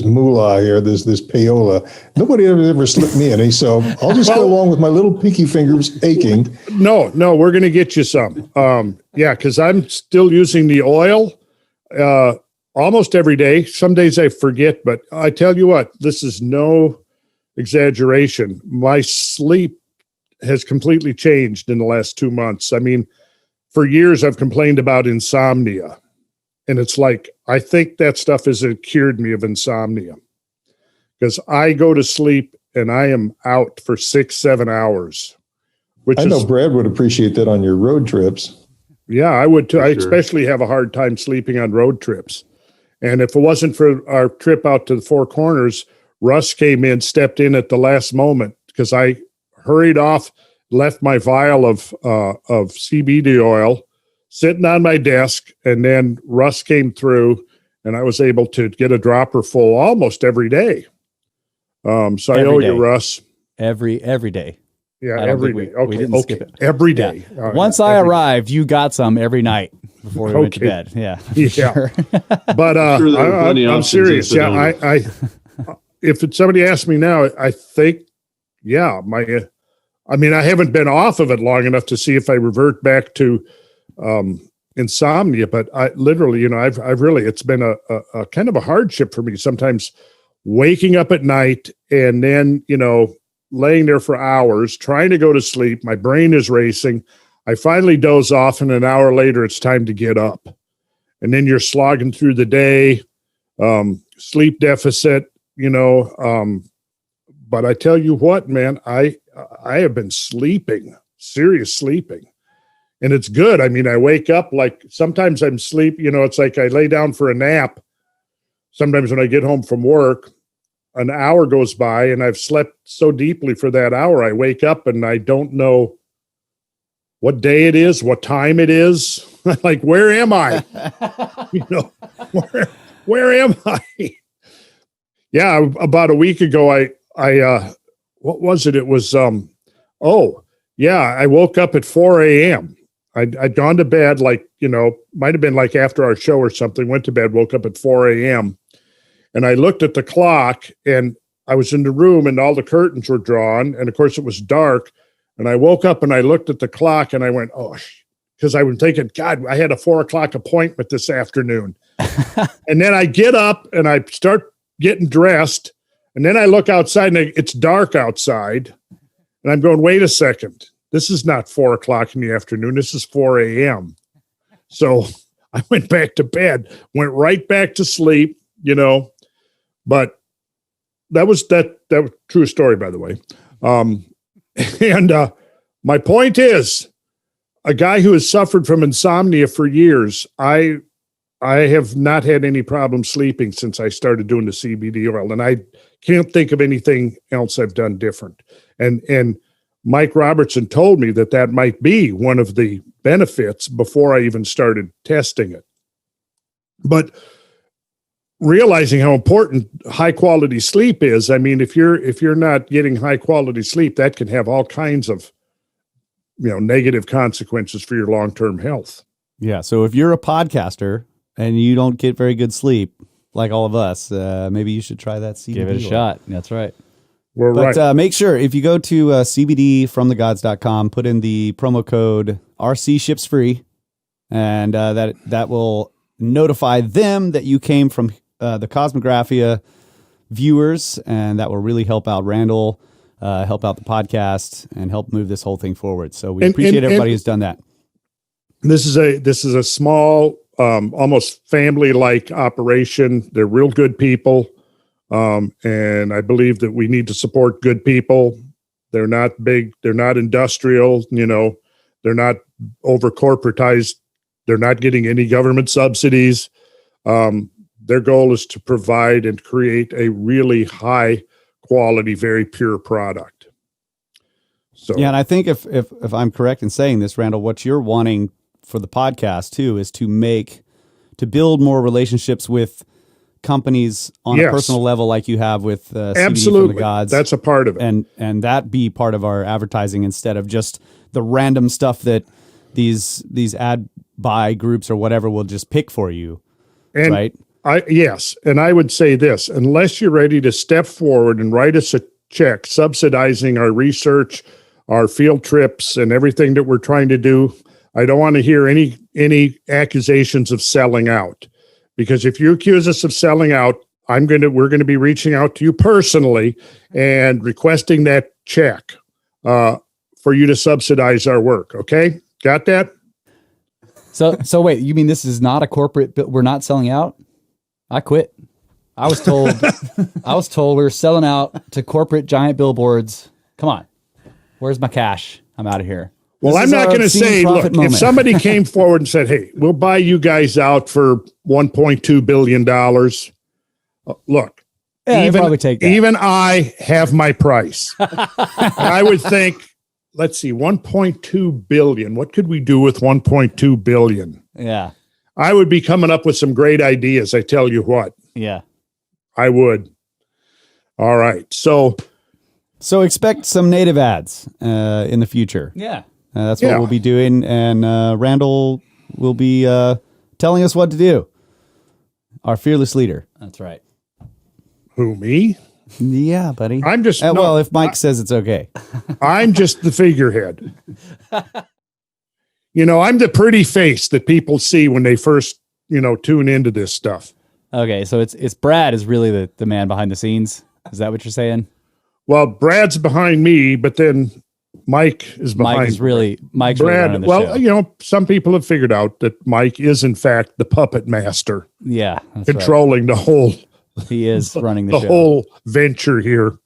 S5: moolah here, this payola. Nobody ever slipped me any, so I'll just go along with my little pinky fingers aching.
S3: No, we're going to get you some. Because I'm still using the oil almost every day. Some days I forget, but I tell you what, this is no exaggeration. My sleep has completely changed in the last 2 months. I mean, for years I've complained about insomnia. And it's like, I think that stuff has cured me of insomnia because I go to sleep and I am out for 6-7 hours.
S5: I know Brad would appreciate that on your road trips.
S3: Yeah, I would too. I especially have a hard time sleeping on road trips. And if it wasn't for our trip out to the Four Corners, Russ came in, stepped in at the last moment because I hurried off, left my vial of CBD oil sitting on my desk, and then Russ came through, and I was able to get a dropper full almost every day. So I owe you, Russ.
S1: Every day.
S3: Yeah, every day.
S1: We didn't skip it.
S3: Every day.
S1: Yeah. Once I arrived, you got some every night before we went to bed. Yeah.
S3: Sure. But I'm serious. Yeah, I if somebody asks me now, I think, I haven't been off of it long enough to see if I revert back to insomnia, but I literally, I've really, it's been a kind of a hardship for me sometimes waking up at night and then, laying there for hours, trying to go to sleep. My brain is racing. I finally doze off and an hour later, it's time to get up. and then you're slogging through the day, sleep deficit, but I tell you what, man, I have been sleeping, serious sleeping. And it's good. I mean, I wake up, like sometimes I'm it's like I lay down for a nap. Sometimes when I get home from work, an hour goes by and I've slept so deeply for that hour. I wake up and I don't know what day it is, what time it is. Like, where am I? Where am I? Yeah, about a week ago, I what was it? It was, I woke up at 4 a.m. I'd gone to bed, might have been like after our show or something, went to bed, woke up at 4 a.m. And I looked at the clock and I was in the room and all the curtains were drawn. And of course it was dark. And I woke up and I looked at the clock and I went, because I was thinking, God, I had a 4 o'clock appointment this afternoon. And then I get up and I start getting dressed. And then I look outside and it's dark outside. And I'm going, wait a second. This is not 4 o'clock in the afternoon. This is 4 a.m. So I went back to bed, went right back to sleep, but that was true story, by the way. And my point is, a guy who has suffered from insomnia for years, I have not had any problem sleeping since I started doing the CBD oil, and I can't think of anything else I've done different. And Mike Robertson told me that might be one of the benefits before I even started testing it. But realizing how important high quality sleep is, I mean, if you're not getting high quality sleep, that can have all kinds of negative consequences for your long-term health.
S4: Yeah. So if you're a podcaster and you don't get very good sleep, like all of us, maybe you should try that CBD.
S1: Give it a shot. That's right.
S4: But make sure if you go to cbdfromthegods.com, put in the promo code RC ships free, and that will notify them that you came from the Kosmographia viewers, and that will really help out Randall, help out the podcast, and help move this whole thing forward. So we appreciate everybody who's done that.
S3: This is a small, almost family-like operation. They're real good people. And I believe that we need to support good people. They're not big. They're not industrial. They're not over corporatized. They're not getting any government subsidies. Their goal is to provide and create a really high quality, very pure product. So,
S4: yeah. And I think if I'm correct in saying this, Randall, what you're wanting for the podcast too, is to build more relationships with companies on a personal level, like you have with CBD from the Gods.
S3: That's a part of it,
S4: and that be part of our advertising instead of just the random stuff that these ad buy groups or whatever will just pick for you, right?
S3: And I would say this: unless you're ready to step forward and write us a check subsidizing our research, our field trips, and everything that we're trying to do, I don't want to hear any accusations of selling out. Because if you accuse us of selling out, we're going to be reaching out to you personally and requesting that check for you to subsidize our work. Okay, got that?
S1: So wait, you mean this is not a corporate? We're not selling out? I quit. I was told we were selling out to corporate giant billboards. Come on, where's my cash? I'm out of here.
S3: Well, I'm not going to say, look, if somebody came forward and said, hey, we'll buy you guys out for $1.2 billion. Look, even I have my price. I would think, let's see, 1.2 billion. What could we do with 1.2 billion?
S1: Yeah.
S3: I would be coming up with some great ideas. I tell you what.
S1: Yeah.
S3: I would. All right. So
S4: expect some native ads in the future.
S1: Yeah.
S4: That's what we'll be doing, and Randall will be telling us what to do. Our fearless leader.
S1: That's right.
S3: Who, me?
S4: Yeah, buddy.
S3: I'm just...
S4: well, if Mike says it's okay.
S3: I'm just the figurehead. I'm the pretty face that people see when they first, tune into this stuff.
S1: Okay, so it's Brad is really the man behind the scenes. Is that what you're saying?
S3: Well, Brad's behind me, but then Mike is behind.
S1: Mike's
S3: Brad,
S1: really running the
S3: well,
S1: show.
S3: some people have figured out that Mike is in fact the puppet master.
S1: Yeah, that's
S3: controlling the whole.
S1: He is running the show.
S3: Whole venture here.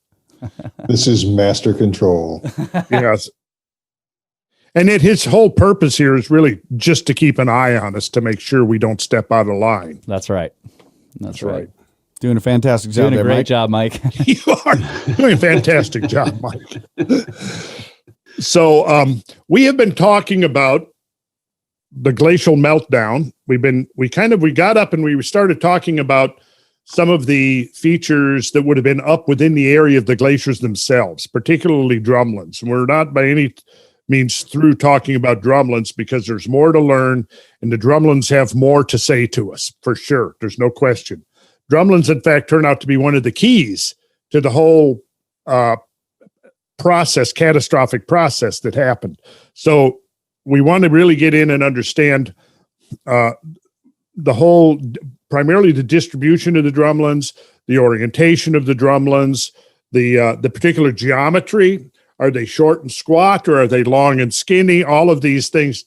S5: This is master control.
S3: Yes. And his whole purpose here is really just to keep an eye on us to make sure we don't step out of line.
S1: That's right. That's right.
S4: Doing a fantastic job.
S1: Doing a great
S4: Mike.
S1: job, Mike.
S3: You are doing a fantastic job, Mike. So we have been talking about the glacial meltdown. We got up and we started talking about some of the features that would have been up within the area of the glaciers themselves, particularly drumlins. And we're not by any means through talking about drumlins because there's more to learn, and the drumlins have more to say to us, for sure. There's no question. Drumlins, in fact, turn out to be one of the keys to the whole catastrophic process that happened. So we want to really get in and understand primarily the distribution of the drumlins, the orientation of the drumlins, the particular geometry. Are they short and squat, or are they long and skinny? All of these things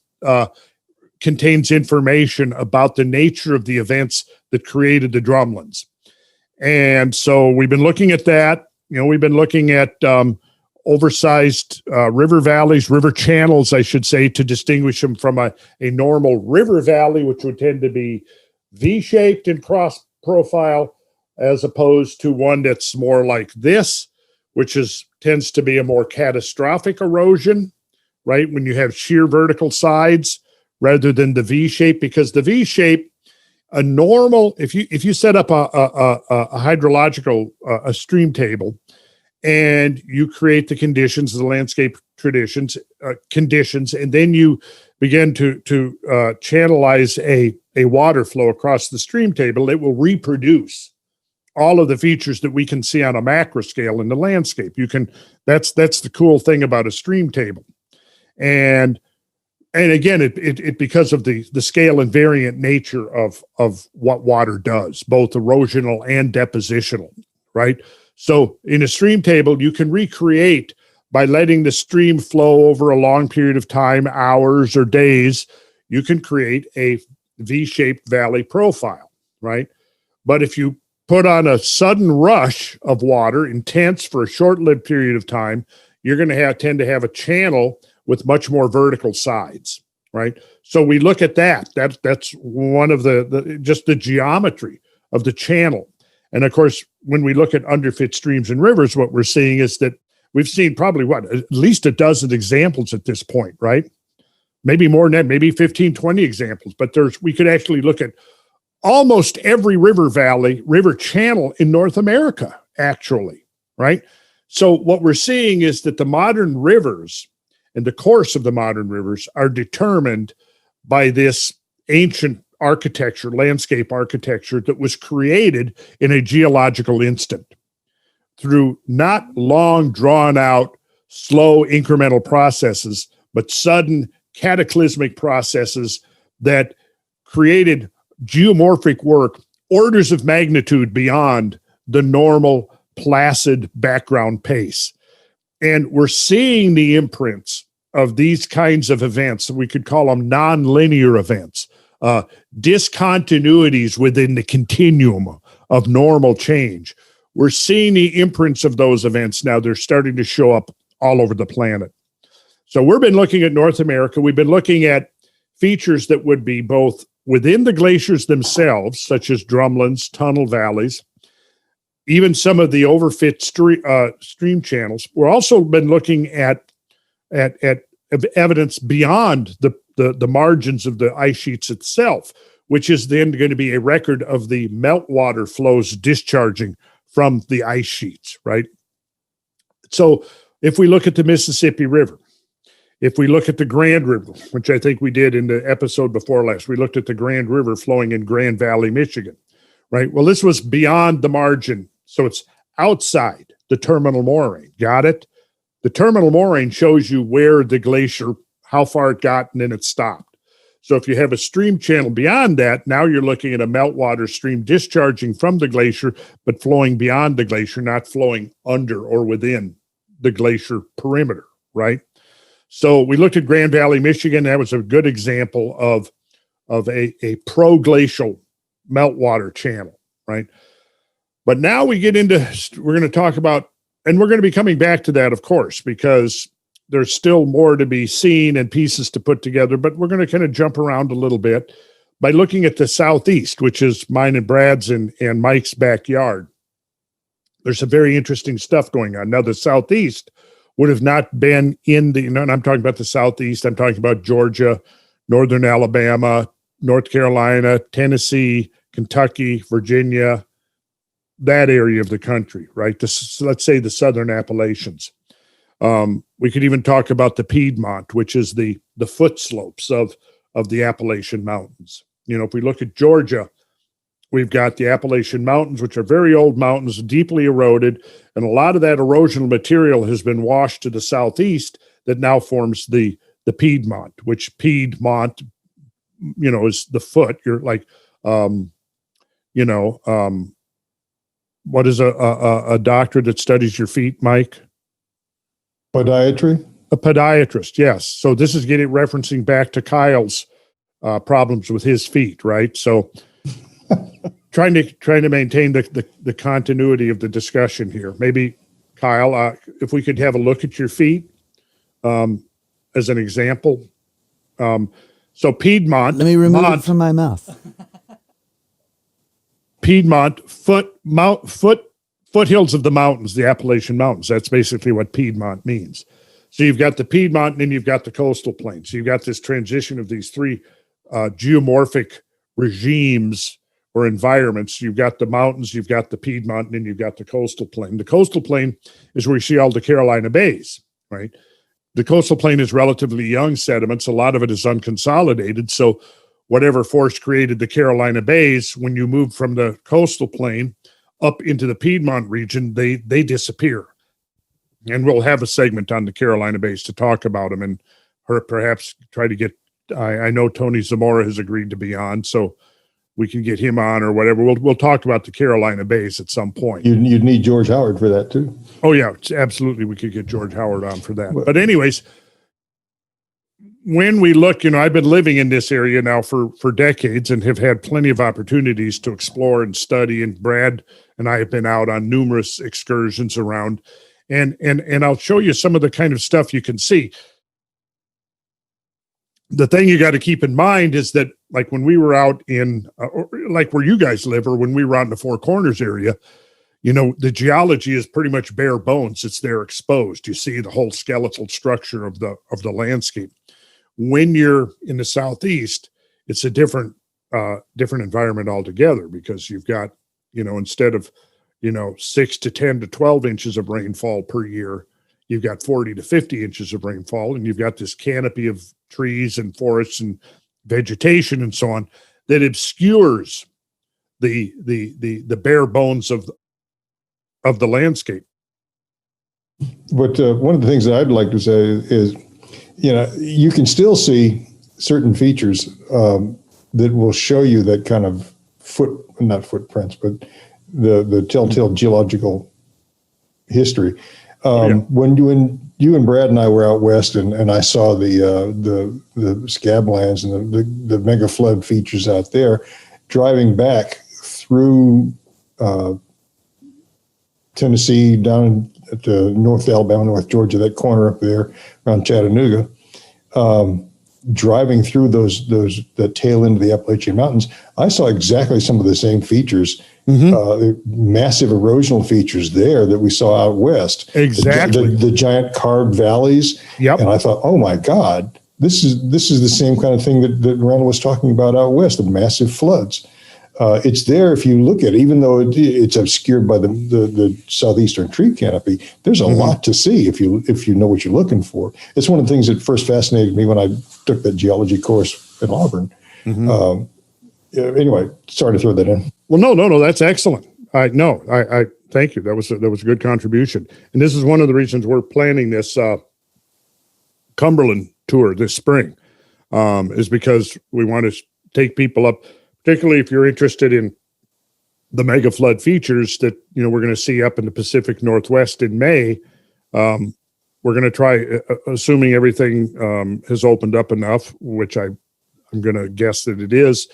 S3: contains information about the nature of the events that created the drumlins. And so we've been looking at that. We've been looking at oversized river valleys, river channels, I should say, to distinguish them from a normal river valley, which would tend to be V-shaped in cross profile, as opposed to one that's more like this, which tends to be a more catastrophic erosion, right? When you have sheer vertical sides rather than the V-shape, because the V-shape, a normal, if you set up a hydrological a stream table, and you create the conditions, the landscape conditions, and then you begin to channelize a water flow across the stream table, it will reproduce all of the features that we can see on a macro scale in the landscape. That's the cool thing about a stream table. And again, it because of the scale and variant nature of what water does, both erosional and depositional, right? So in a stream table, you can recreate by letting the stream flow over a long period of time, hours or days. You can create a V-shaped valley profile, right? But if you put on a sudden rush of water, intense for a short-lived period of time, you're going to tend to have a channel with much more vertical sides, right? So we look at that. That's one of just the geometry of the channel. And of course, when we look at underfit streams and rivers, what we're seeing is that we've seen probably at least a dozen examples at this point, right? Maybe more than that, maybe 15, 20 examples. But we could actually look at almost every river channel in North America, actually, right? So what we're seeing is that the modern rivers and the course of the modern rivers are determined by this ancient architecture, landscape architecture that was created in a geological instant through not long drawn out, slow incremental processes, but sudden cataclysmic processes that created geomorphic work orders of magnitude beyond the normal placid background pace. And we're seeing the imprints of these kinds of events. We could call them nonlinear events, discontinuities within the continuum of normal change. We're seeing the imprints of those events now. They're starting to show up all over the planet. So we've been looking at North America. We've been looking at features that would be both within the glaciers themselves, such as drumlins, tunnel valleys, even some of the overfit stream channels. We've also been looking at evidence beyond the margins of the ice sheets itself, which is then going to be a record of the meltwater flows discharging from the ice sheets, right? So if we look at the Mississippi River, if we look at the Grand River, which I think we did in the episode before last, we looked at the Grand River flowing in Grand Valley, Michigan, right? Well, this was beyond the margin, so it's outside the terminal moraine. Got it? The terminal moraine shows you where the glacier, how far it got, and then it stopped. So if you have a stream channel beyond that, now you're looking at a meltwater stream discharging from the glacier, but flowing beyond the glacier, not flowing under or within the glacier perimeter, right? So we looked at Grand Valley, Michigan. That was a good example of a proglacial meltwater channel, right? But now we're going to talk about, and we're going to be coming back to that, of course, because there's still more to be seen and pieces to put together, but we're going to kind of jump around a little bit by looking at the Southeast, which is mine and Brad's and Mike's backyard. There's some very interesting stuff going on. Now, the Southeast would have not been in the, and I'm talking about the Southeast, I'm talking about Georgia, Northern Alabama, North Carolina, Tennessee, Kentucky, Virginia, that area of the country, right? Let's say the Southern Appalachians. We could even talk about the Piedmont, which is the foot slopes of the Appalachian Mountains. If we look at Georgia, we've got the Appalachian Mountains, which are very old mountains, deeply eroded, and a lot of that erosional material has been washed to the southeast that now forms the Piedmont, which Piedmont, is the foot. You're like, what is a doctor that studies your feet, Mike?
S5: Podiatry?
S3: A podiatrist, yes. So this is referencing back to Kyle's problems with his feet, right? So trying to maintain the continuity of the discussion here. Maybe, Kyle, if we could have a look at your feet as an example. So Piedmont.
S4: Let me remove it from my mouth.
S3: Piedmont, foothills of the mountains, the Appalachian Mountains. That's basically what Piedmont means. So you've got the Piedmont, and then you've got the coastal plain. So you've got this transition of these three geomorphic regimes or environments. You've got the mountains, you've got the Piedmont, and then you've got the coastal plain. The coastal plain is where you see all the Carolina bays, right? The coastal plain is relatively young sediments. A lot of it is unconsolidated. So whatever force created the Carolina bays, when you move from the coastal plain up into the Piedmont region, they disappear. And we'll have a segment on the Carolina bays to talk about them and perhaps try to get, I know Tony Zamora has agreed to be on, so we can get him on or whatever. We'll talk about the Carolina bays at some point.
S5: You'd need George Howard for that too.
S3: Oh yeah, absolutely. We could get George Howard on for that. But anyways, when we look, I've been living in this area now for decades and have had plenty of opportunities to explore and study. And Brad and I have been out on numerous excursions around, and I'll show you some of the kind of stuff you can see. The thing you got to keep in mind is that, like when we were out in, like where you guys live, or when we were out in the Four Corners area, the geology is pretty much bare bones. It's there exposed. You see the whole skeletal structure of the landscape. When you're in the Southeast, it's a different environment altogether, because you've got, instead of, 6 to 10 to 12 inches of rainfall per year, you've got 40 to 50 inches of rainfall, and you've got this canopy of trees and forests and vegetation and so on that obscures the bare bones of the landscape.
S5: But one of the things that I'd like to say is, you can still see certain features that will show you that kind of not footprints, but the telltale geological history. When you and Brad and I were out west, and I saw the scablands and the megaflood features out there, driving back through Tennessee down to North Alabama, North Georgia, that corner up there around Chattanooga, driving through the tail end of the Appalachian Mountains, I saw exactly some of the same features, massive erosional features there that we saw out west.
S3: Exactly.
S5: The giant carved valleys. Yep. And I thought, oh my God, this is the same kind of thing that Randall was talking about out west, the massive floods. It's there if you look at it, even though it's obscured by the southeastern tree canopy. There's a lot to see if you know what you're looking for. It's one of the things that first fascinated me when I took that geology course at Auburn. Anyway, sorry to throw that in.
S3: Well, no, that's excellent. I thank you. That was a good contribution. And this is one of the reasons we're planning this Cumberland tour this spring, is because we want to take people up, particularly if you're interested in the megaflood features that we're going to see up in the Pacific Northwest in May. we're going to try, assuming everything has opened up enough, which I'm going to guess that it is.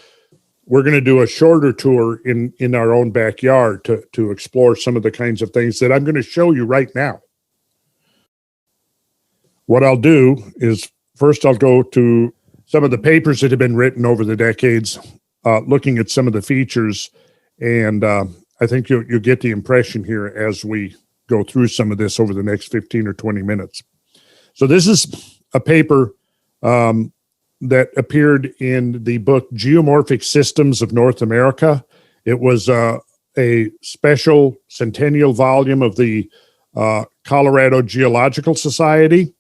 S3: We're going to do a shorter tour in our own backyard to explore some of the kinds of things that I'm going to show you right now. What I'll do is first I'll go to some of the papers that have been written over the decades, looking at some of the features, and I think you'll get the impression here as we go through some of this over the next 15 or 20 minutes. So this is a paper that appeared in the book Geomorphic Systems of North America. It was a special centennial volume of the Colorado Geological Society,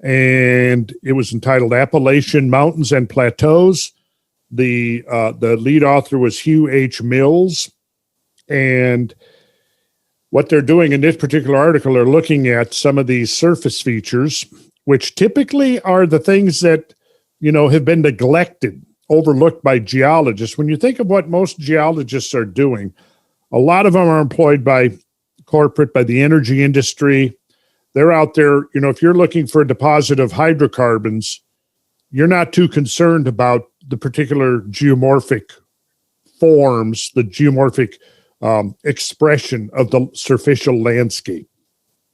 S3: and it was entitled Appalachian Mountains and Plateaus. The lead author was Hugh H. Mills, and what they're doing in this particular article are looking at some of these surface features, which typically are the things that have been neglected, overlooked by geologists. When you think of what most geologists are doing, a lot of them are employed by the energy industry. They're out there, if you're looking for a deposit of hydrocarbons, you're not too concerned about the particular geomorphic forms, the geomorphic expression of the superficial landscape.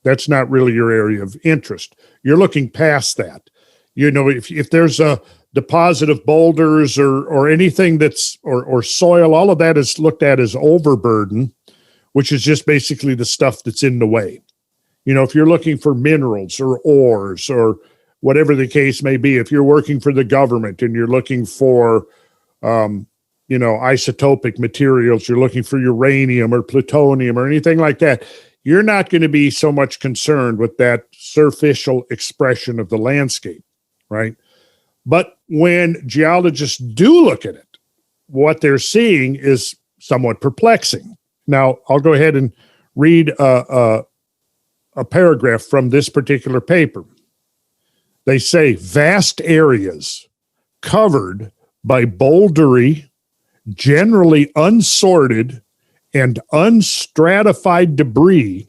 S3: That's not really your area of interest. You're looking past that. If there's a deposit of boulders or anything that's or soil, all of that is looked at as overburden, which is just basically the stuff that's in the way. If you're looking for minerals or ores or whatever the case may be, if you're working for the government and you're looking for isotopic materials, you're looking for uranium or plutonium or anything like that, you're not going to be so much concerned with that superficial expression of the landscape, right? But when geologists do look at it, what they're seeing is somewhat perplexing. Now, I'll go ahead and read a paragraph from this particular paper. They say, vast areas covered by bouldery, generally unsorted and unstratified debris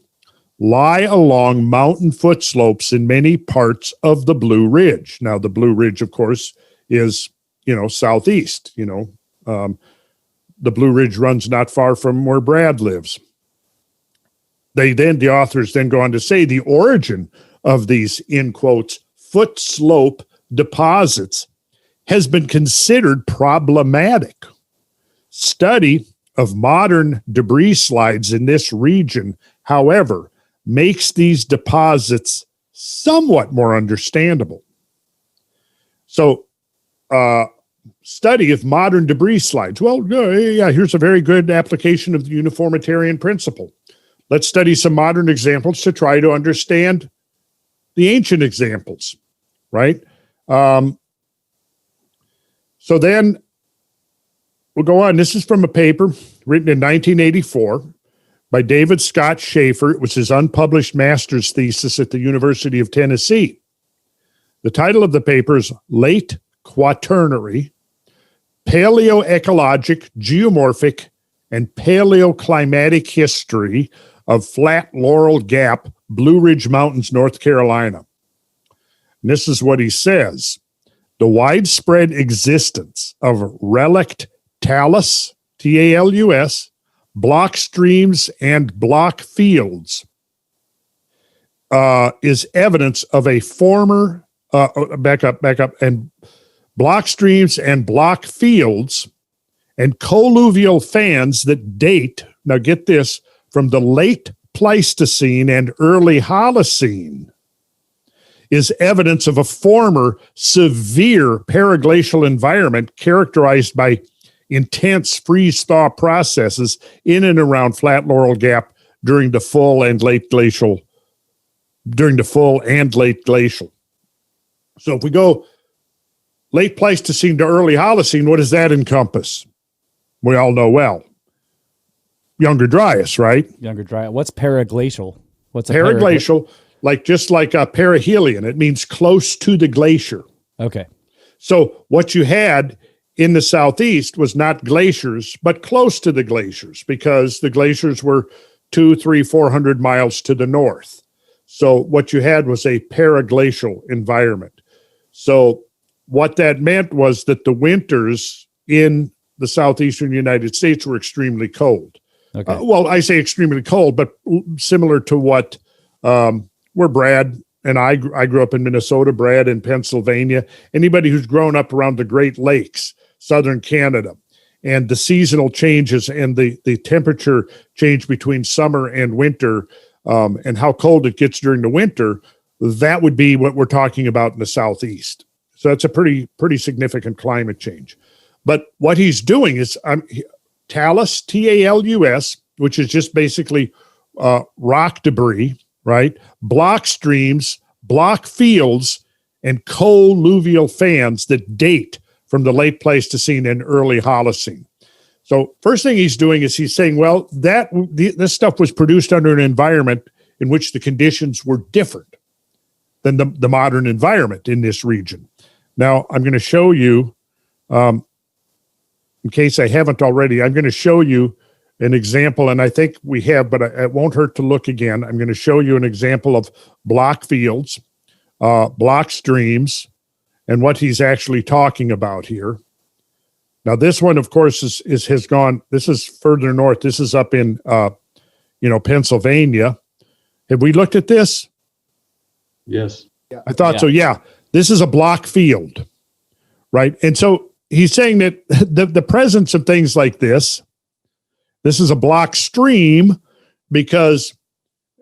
S3: lie along mountain foot slopes in many parts of the Blue Ridge. Now, the Blue Ridge, of course, is, southeast. The Blue Ridge runs not far from where Brad lives. The authors then go on to say the origin of these, in quotes, foot slope deposits has been considered problematic. Study of modern debris slides in this region, however, makes these deposits somewhat more understandable. So, study of modern debris slides. Well, yeah, here's a very good application of the uniformitarian principle. Let's study some modern examples to try to understand the ancient examples, right? So then we'll go on. This is from a paper written in 1984 by David Scott Schaefer. It was his unpublished master's thesis at the University of Tennessee. The title of the paper is Late Quaternary, Paleoecologic, Geomorphic, and Paleoclimatic History of Flat Laurel Gap, Blue Ridge Mountains, North Carolina. And this is what he says. The widespread existence of relict talus, T-A-L-U-S, block streams and block fields is evidence of a former, back up, and block streams and block fields and colluvial fans that date, now get this, from the late Pleistocene and early Holocene is evidence of a former severe periglacial environment characterized by intense freeze-thaw processes in and around Flat Laurel Gap during the full and late glacial. So if we go late Pleistocene to early Holocene, what does that encompass? We all know well. Younger Dryas, right?
S1: Younger Dryas. What's periglacial? What's a
S3: periglacial? Just like a perihelion. It means close to the glacier.
S1: Okay.
S3: So what you had in the southeast was not glaciers, but close to the glaciers, because the glaciers were 200, 300, 400 miles to the north. So what you had was a periglacial environment. So what that meant was that the winters in the southeastern United States were extremely cold.
S1: Okay.
S3: Well, I say extremely cold, but similar to what where Brad and I grew up in Minnesota, Brad in Pennsylvania. Anybody who's grown up around the Great Lakes, southern Canada, and the seasonal changes and the temperature change between summer and winter, and how cold it gets during the winter, that would be what we're talking about in the southeast. So that's a pretty significant climate change. But what he's doing is talus, Talus, which is just basically rock debris, right? Block streams, block fields, and colluvial fans that date from the late Pleistocene and early Holocene. So first thing he's doing is he's saying, well, this stuff was produced under an environment in which the conditions were different than the modern environment in this region. Now, I'm going to show you, in case I haven't already, I'm going to show you an example, and I think we have, but it won't hurt to look again. I'm going to show you an example of block fields, block streams, and what he's actually talking about here. Now, this one, of course, has gone. This is further north. This is up in, Pennsylvania. Have we looked at this?
S2: Yes.
S3: I thought so. Yeah, this is a block field, right? And so he's saying that the presence of things like this is a block stream, because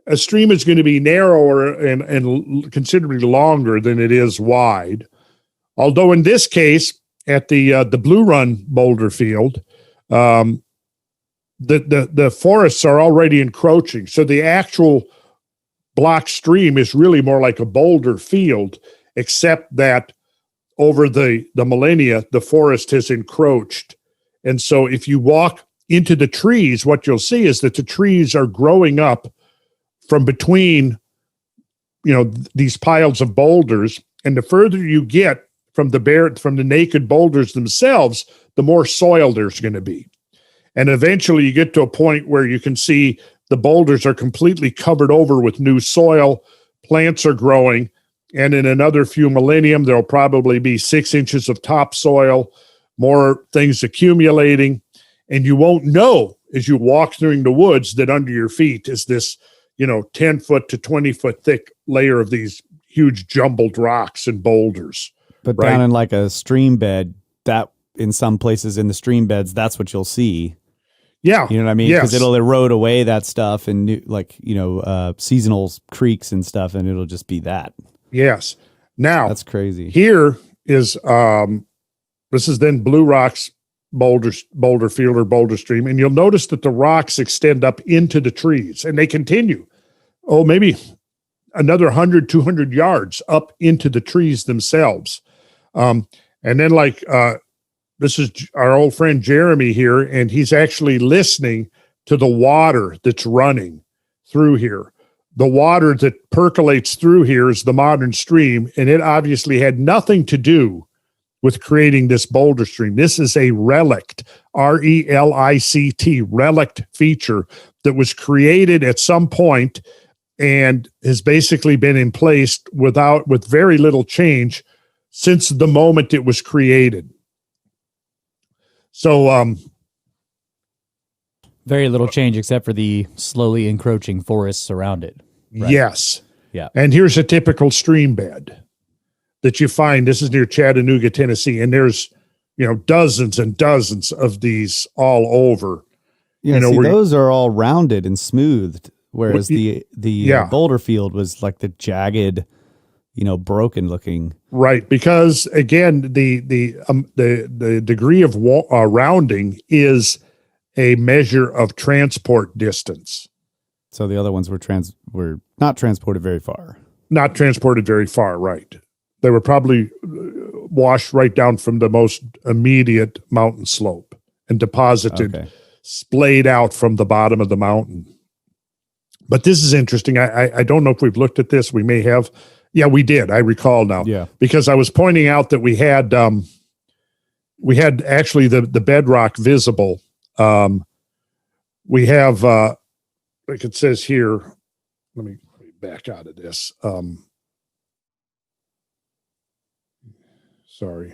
S3: a stream is going to be narrower and considerably longer than it is wide. Although in this case, at the Blue Run boulder field, the forests are already encroaching. So the actual block stream is really more like a boulder field, except that over the millennia, the forest has encroached. And so if you walk into the trees, what you'll see is that the trees are growing up from between, these piles of boulders. And the further you get from the naked boulders themselves, the more soil there's going to be. And eventually you get to a point where you can see the boulders are completely covered over with new soil, plants are growing, and in another few millennium, there'll probably be 6 inches of topsoil, more things accumulating, and you won't know as you walk through the woods that under your feet is this, 10 foot to 20 foot thick layer of these huge jumbled rocks and boulders.
S4: But
S3: right?
S4: down in like a stream bed, that in some places in the stream beds, that's what you'll see.
S3: Yeah.
S4: You know what I mean?
S3: Yes.
S4: Because it'll erode away that stuff and seasonal creeks and stuff, and it'll just be that.
S3: Yes. Now
S4: that's crazy.
S3: Here is this is then Blue Rocks boulder field or boulder stream, and you'll notice that the rocks extend up into the trees, and they continue. Maybe another 100, 200 yards up into the trees themselves. And then this is our old friend Jeremy here, and he's actually listening to the water that's running through here. The water that percolates through here is the modern stream, and it obviously had nothing to do with creating this boulder stream. This is a relict, R-E-L-I-C-T, relict feature that was created at some point and has basically been in place with very little change since the moment it was created. So,
S1: very little change except for the slowly encroaching forests around it. Right?
S3: Yes.
S1: Yeah.
S3: And here's a typical stream bed that you find. This is near Chattanooga, Tennessee, and there's, dozens and dozens of these all over.
S4: Yeah, those are all rounded and smoothed, whereas the boulder field was like the jagged, broken looking.
S3: Right, because again, the degree of rounding is a measure of transport distance.
S4: So the other ones were not transported very far.
S3: Not transported very far, right. They were probably washed right down from the most immediate mountain slope and deposited, splayed out from the bottom of the mountain. But this is interesting. I don't know if we've looked at this. We may have. Yeah, we did. I recall now.
S4: Yeah. Because
S3: I was pointing out that we had actually the bedrock visible. We have, like it says here, let me back out of this. Sorry.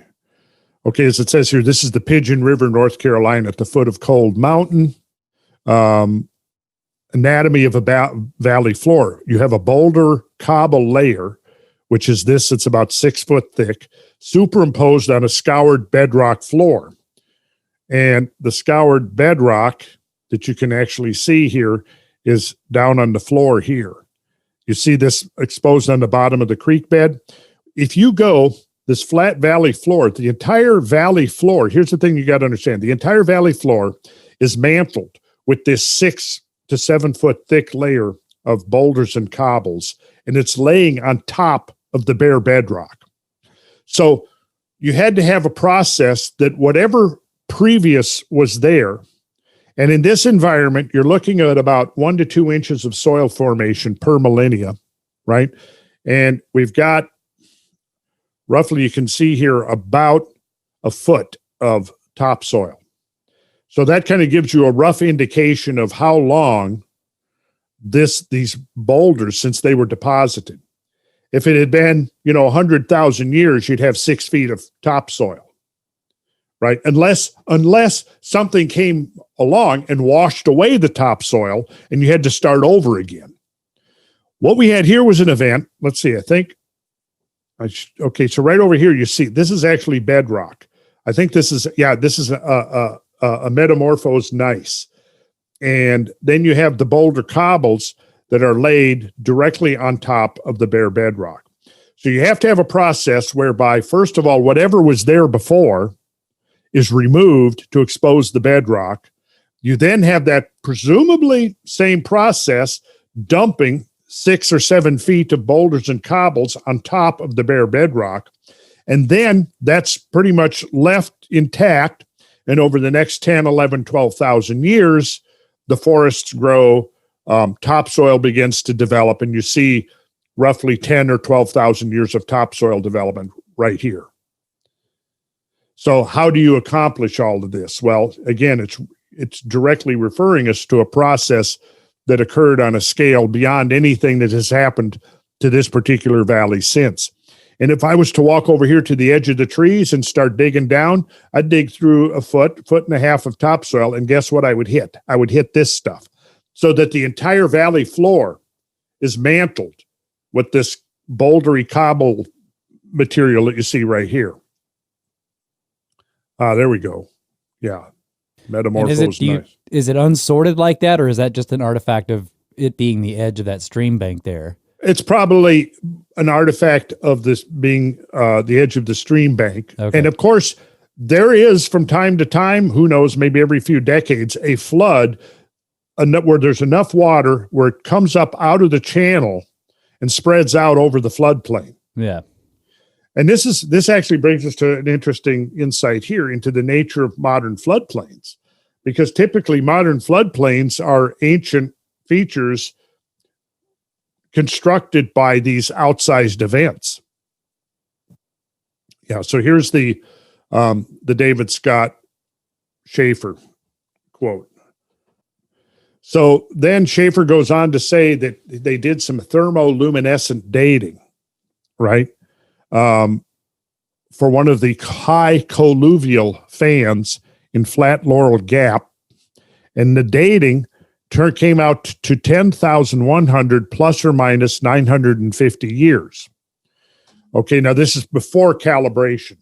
S3: Okay, as it says here, this is the Pigeon River, North Carolina, at the foot of Cold Mountain. Anatomy of a valley floor. You have a boulder cobble layer, which is this, it's about 6 foot thick, superimposed on a scoured bedrock floor. And the scoured bedrock that you can actually see here is down on the floor here. You see this exposed on the bottom of the creek bed. If you go this flat valley floor, the entire valley floor, here's the thing you got to understand. The entire valley floor is mantled with this 6 to 7 foot thick layer of boulders and cobbles, and it's laying on top of the bare bedrock. So you had to have a process that whatever previous was there, and in this environment, you're looking at about 1 to 2 inches of soil formation per millennia, right? And we've got roughly, you can see here, about a foot of topsoil. So that kind of gives you a rough indication of how long these boulders, since they were deposited. If it had been, 100,000 years, you'd have 6 feet of topsoil, right? Unless something came along and washed away the topsoil and you had to start over again. What we had here was an event. Let's see, okay, so right over here, you see, this is actually bedrock. I think this is a metamorphosed gneiss. And then you have the boulder cobbles that are laid directly on top of the bare bedrock. So you have to have a process whereby, first of all, whatever was there before is removed to expose the bedrock. You then have that presumably same process dumping 6 or 7 feet of boulders and cobbles on top of the bare bedrock. And then that's pretty much left intact. And over the next 10, 11, 12,000 years, the forests grow, topsoil begins to develop, and you see roughly 10 or 12,000 years of topsoil development right here. So how do you accomplish all of this? Well, again, it's directly referring us to a process that occurred on a scale beyond anything that has happened to this particular valley since. And if I was to walk over here to the edge of the trees and start digging down, I'd dig through a foot and a half of topsoil, and guess what I would hit? I would hit this stuff, so that the entire valley floor is mantled with this bouldery cobble material that you see right here. There we go. Yeah. Metamorphosed.
S1: Is it unsorted like that, or is that just an artifact of it being the edge of that stream bank there?
S3: It's probably an artifact of this being the edge of the stream bank. Okay. And of course, there is from time to time, who knows, maybe every few decades, a flood where there's enough water where it comes up out of the channel and spreads out over the floodplain.
S1: Yeah.
S3: And this actually brings us to an interesting insight here into the nature of modern floodplains, because typically modern floodplains are ancient features constructed by these outsized events. Yeah, so here's the David Scott Schaefer quote. So then Schaefer goes on to say that they did some thermoluminescent dating, right? For one of the high colluvial fans in Flat Laurel Gap. And the dating came out to 10,100 plus or minus 950 years. Okay, now this is before calibration,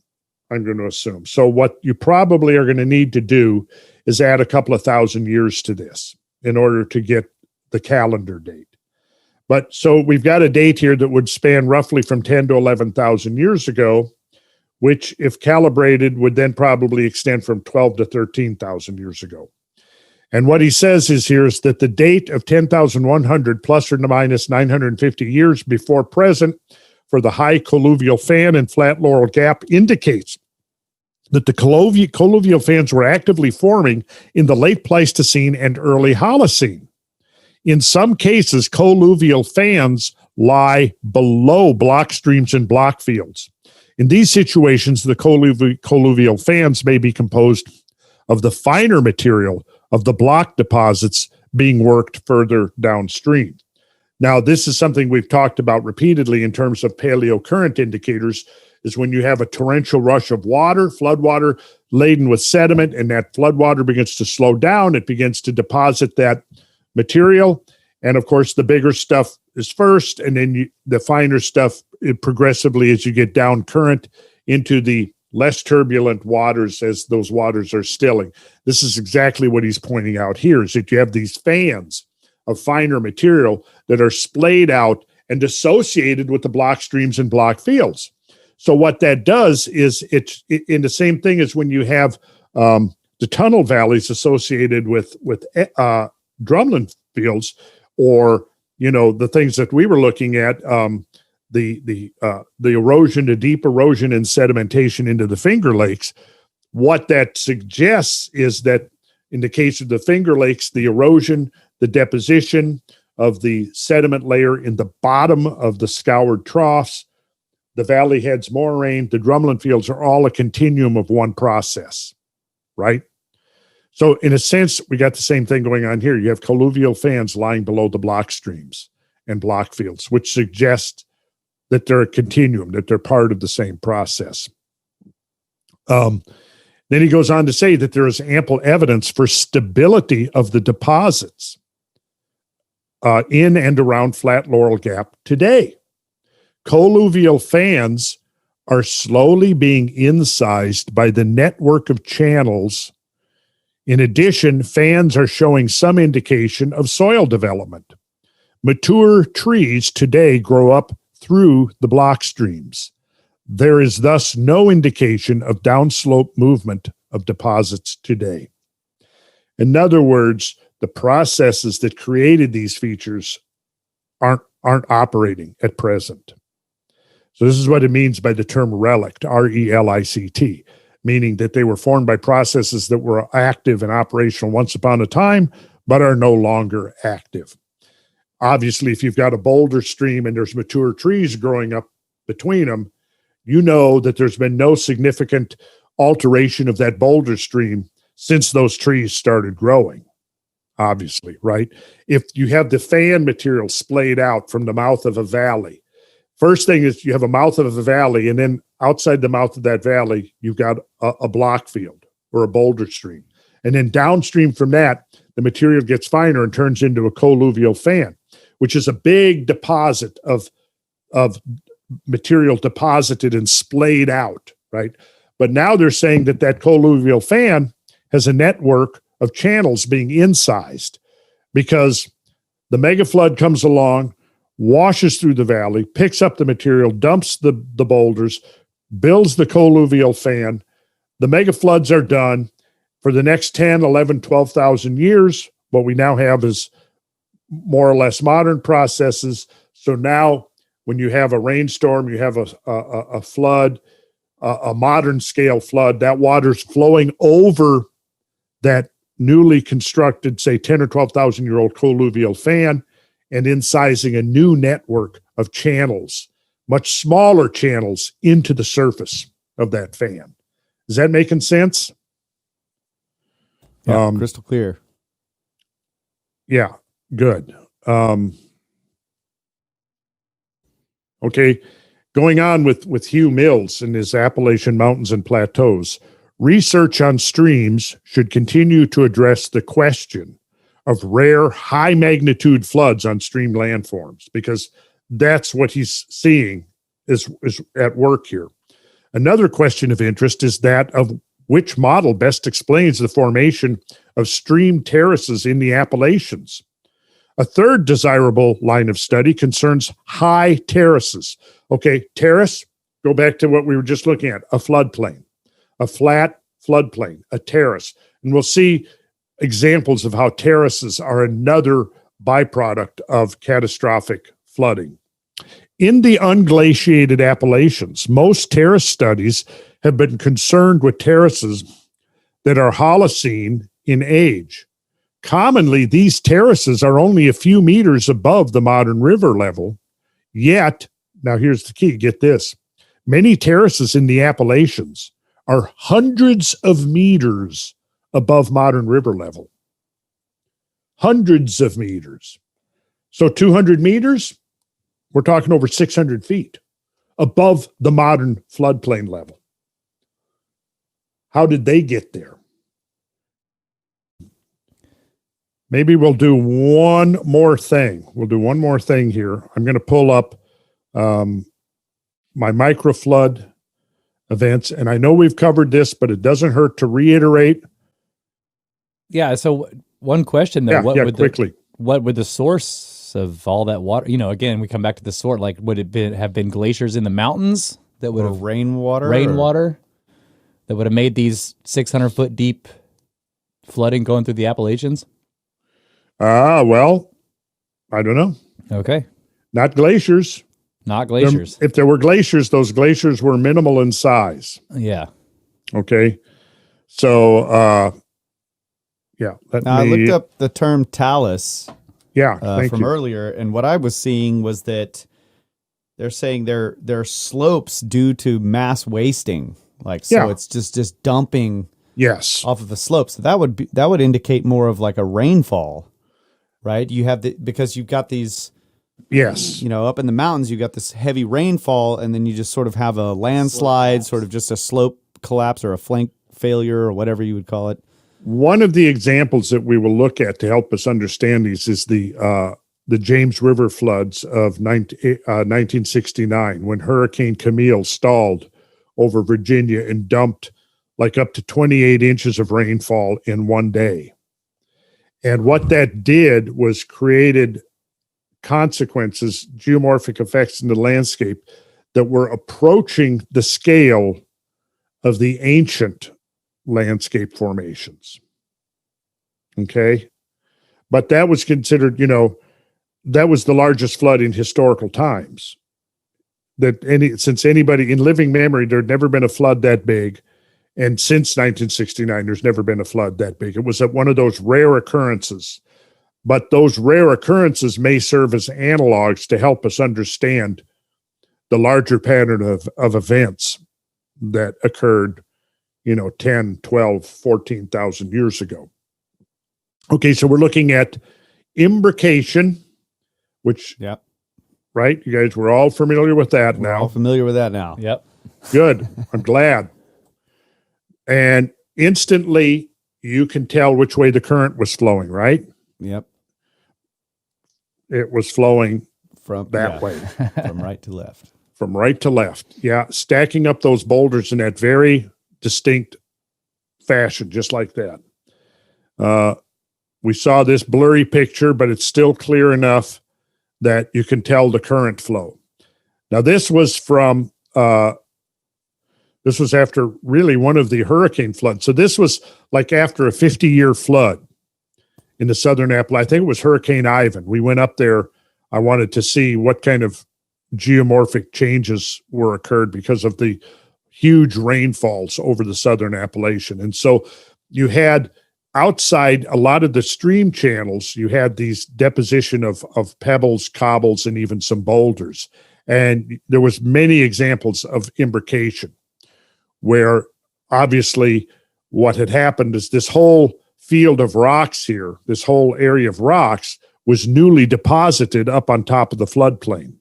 S3: I'm going to assume. So what you probably are going to need to do is add a couple of thousand years to this in order to get the calendar date. But so we've got a date here that would span roughly from 10 to 11,000 years ago, which if calibrated would then probably extend from 12 to 13,000 years ago. And what he says is that the date of 10,100 plus or minus 950 years before present for the high colluvial fan and Flat Laurel Gap indicates that the colluvial fans were actively forming in the late Pleistocene and early Holocene. In some cases, colluvial fans lie below block streams and block fields. In these situations, the colluvial fans may be composed of the finer material of the block deposits being worked further downstream. Now, this is something we've talked about repeatedly in terms of paleocurrent indicators, is when you have a torrential rush of water, floodwater laden with sediment, and that floodwater begins to slow down, it begins to deposit that material. And of course, the bigger stuff is first, and then the finer stuff progressively as you get down current into the less turbulent waters as those waters are stilling. This is exactly what he's pointing out here, is that you have these fans of finer material that are splayed out and associated with the block streams and block fields. So what that does is it's in the same thing as when you have the tunnel valleys associated with drumlin fields, or the things that we were looking at, the erosion, the deep erosion and sedimentation into the Finger Lakes. What that suggests is that in the case of the Finger Lakes, the erosion, the deposition of the sediment layer in the bottom of the scoured troughs, the valley heads moraine, the drumlin fields are all a continuum of one process, right? So in a sense, we got the same thing going on here. You have colluvial fans lying below the block streams and block fields, which suggest that they're a continuum, that they're part of the same process. Then he goes on to say that there is ample evidence for stability of the deposits in and around Flat Laurel Gap today. Colluvial fans are slowly being incised by the network of channels. In addition, fans are showing some indication of soil development. Mature trees today grow up through the block streams. There is thus no indication of downslope movement of deposits today. In other words, the processes that created these features aren't operating at present. So this is what it means by the term relict, R-E-L-I-C-T, meaning that they were formed by processes that were active and operational once upon a time, but are no longer active. Obviously, if you've got a boulder stream and there's mature trees growing up between them, you know that there's been no significant alteration of that boulder stream since those trees started growing, obviously, right? If you have the fan material splayed out from the mouth of a valley, first thing is you have a mouth of a valley, and then outside the mouth of that valley, you've got a block field or a boulder stream. And then downstream from that, the material gets finer and turns into a colluvial fan, which is a big deposit of material deposited and splayed out, right? But now they're saying that that colluvial fan has a network of channels being incised because the megaflood comes along, washes through the valley, picks up the material, dumps the boulders, builds the colluvial fan. The megafloods are done. For the next 10, 11, 12,000 years, what we now have is more or less modern processes. So now when you have a rainstorm, you have a flood, a modern scale flood, that water's flowing over that newly constructed, say 10 or 12,000 year old colluvial fan and incising a new network of channels, much smaller channels into the surface of that fan. Is that making sense?
S4: Yeah, crystal clear.
S3: Yeah, good. Okay, going on with Hugh Mills and his Appalachian Mountains and Plateaus, research on streams should continue to address the question of rare high magnitude floods on stream landforms, because that's what he's seeing is at work here. Another question of interest is that of which model best explains the formation of stream terraces in the Appalachians. A third desirable line of study concerns high terraces. Okay, terrace, go back to what we were just looking at, a floodplain, a flat floodplain, a terrace. And we'll see examples of how terraces are another byproduct of catastrophic flooding. In the unglaciated Appalachians, most terrace studies have been concerned with terraces that are Holocene in age. Commonly, these terraces are only a few meters above the modern river level, yet, now here's the key, get this, many terraces in the Appalachians are hundreds of meters above modern river level. Hundreds of meters. So 200 meters, we're talking over 600 feet above the modern floodplain level. How did they get there? Maybe we'll do one more thing. We'll do one more thing here. I'm going to pull up my microflood events. And I know we've covered this, but it doesn't hurt to reiterate.
S1: Yeah. So one question though,
S3: quickly.
S1: What would the source of all that water, again, we come back to the source, like would it have been glaciers in the mountains that would have rainwater that would have made these 600-foot deep flooding going through the Appalachians?
S3: Well, I don't know.
S1: Okay.
S3: Not glaciers.
S1: Not glaciers.
S3: If there were glaciers, those glaciers were minimal in size.
S1: Yeah.
S3: Okay. So,
S4: I looked up the term talus.
S3: Thank
S4: from
S3: you.
S4: earlier, and what I was seeing was that they're saying they're slopes due to mass wasting. It's just dumping off of the slopes. So that would indicate more of like a rainfall, right? You have because you've got these.
S3: Yes.
S4: Up in the mountains, you got this heavy rainfall, and then you just sort of have a landslide, sort of just a slope collapse or a flank failure or whatever you would call it.
S3: One of the examples that we will look at to help us understand these is the James River floods of 1969, when Hurricane Camille stalled over Virginia and dumped like up to 28 inches of rainfall in one day. And what that did was created consequences, geomorphic effects in the landscape that were approaching the scale of the ancient landscape formations. Okay. But that was considered, that was the largest flood in historical times. Since anybody in living memory, there had never been a flood that big. And since 1969, there's never been a flood that big. It was one of those rare occurrences. But those rare occurrences may serve as analogs to help us understand the larger pattern of events that occurred 10, 12, 14,000 years ago. Okay, so we're looking at imbrication, which, right? You guys, we're all familiar with that now.
S4: All familiar with that now.
S1: Yep.
S3: Good. I'm glad. And instantly, you can tell which way the current was flowing, right?
S4: Yep.
S3: It was flowing
S4: from
S3: that way.
S4: From right to left.
S3: From right to left. Yeah, stacking up those boulders in that very distinct fashion, just like that. We saw this blurry picture, but it's still clear enough that you can tell the current flow. Now, this was after really one of the hurricane floods. So this was like after a 50-year flood in the southern Appalachian. I think it was Hurricane Ivan. We went up there. I wanted to see what kind of geomorphic changes were occurred because of the huge rainfalls over the southern Appalachian. And so you had outside a lot of the stream channels, you had these deposition of pebbles, cobbles, and even some boulders. And there was many examples of imbrication where obviously what had happened is this whole field of rocks here, this whole area of rocks was newly deposited up on top of the floodplain.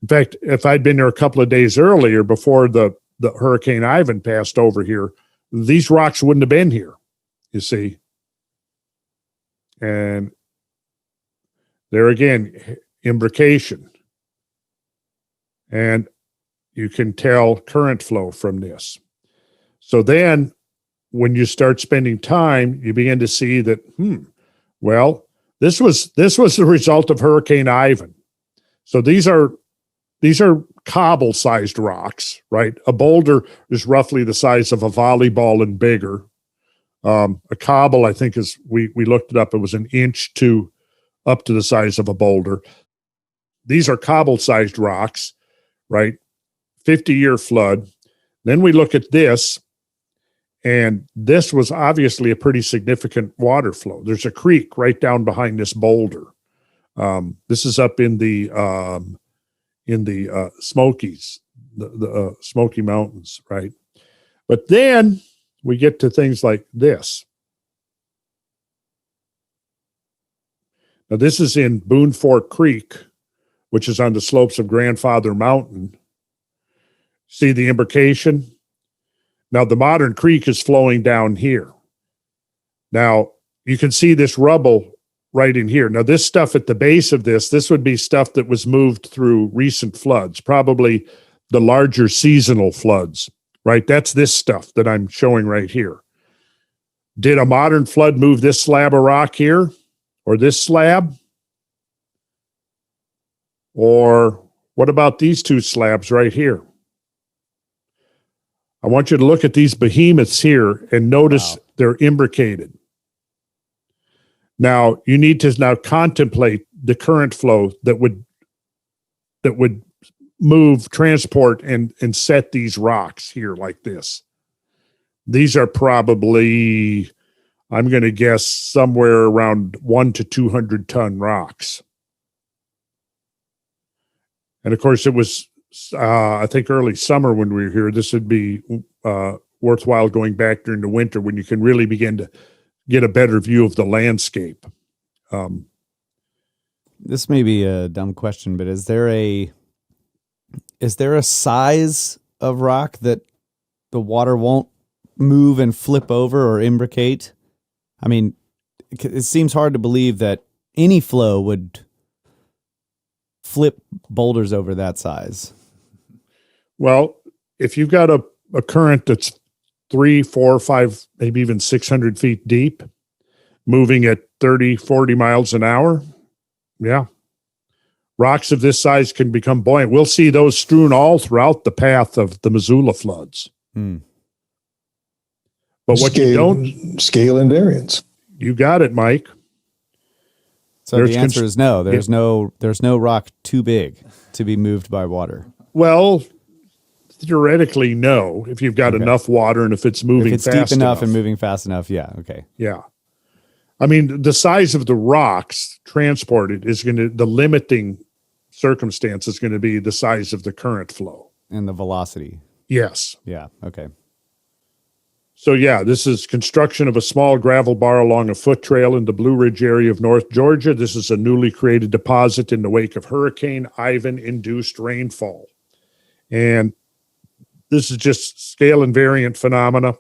S3: In fact, if I'd been there a couple of days earlier before the Hurricane Ivan passed over here, these rocks wouldn't have been here, you see. And there again, imbrication. And you can tell current flow from this. So then when you start spending time, you begin to see that, this was the result of Hurricane Ivan. So these are cobble-sized rocks, right? A boulder is roughly the size of a volleyball and bigger. A cobble, I think, is we looked it up. It was an inch up to the size of a boulder. These are cobble-sized rocks, right? 50-year flood. Then we look at this, and this was obviously a pretty significant water flow. There's a creek right down behind this boulder. This is up in the Smokies, the Smoky Mountains, right? But then we get to things like this. Now, this is in Boone Fork Creek, which is on the slopes of Grandfather Mountain. See the imbrication? Now, the modern creek is flowing down here. Now, you can see this rubble right in here. Now, this stuff at the base of this would be stuff that was moved through recent floods, probably the larger seasonal floods, right? That's this stuff that I'm showing right here. Did a modern flood move this slab of rock here or this slab? Or what about these two slabs right here? I want you to look at these behemoths here and notice they're imbricated. Now, you need to now contemplate the current flow that would move, transport, and set these rocks here like this. These are probably, I'm going to guess, somewhere around 1 to 200 ton rocks. And of course, it was, I think, early summer when we were here. This would be worthwhile going back during the winter when you can really begin to get a better view of the landscape.
S4: This may be a dumb question, but is there a size of rock that the water won't move and flip over or imbricate? I mean, it seems hard to believe that any flow would flip boulders over that size.
S3: Well, if you've got a current that's 3, 4, 5, maybe even 600 feet deep, moving at 30, 40 miles an hour, yeah. Rocks of this size can become buoyant. We'll see those strewn all throughout the path of the Missoula floods. But what you don't...
S5: Scale invariance.
S3: You got it, Mike.
S4: So the answer is no. There's no rock too big to be moved by water.
S3: Well, theoretically, no. If you've got enough water and if it's moving fast enough.
S4: If it's deep enough and moving fast enough, yeah, okay.
S3: Yeah. I mean, the size of the rocks transported is going to, the limiting circumstance is going to be the size of the current flow.
S4: And the velocity.
S3: Yes.
S4: Yeah, okay.
S3: So yeah, this is construction of a small gravel bar along a foot trail in the Blue Ridge area of North Georgia. This is a newly created deposit in the wake of Hurricane Ivan-induced rainfall. And this is just scale invariant phenomena.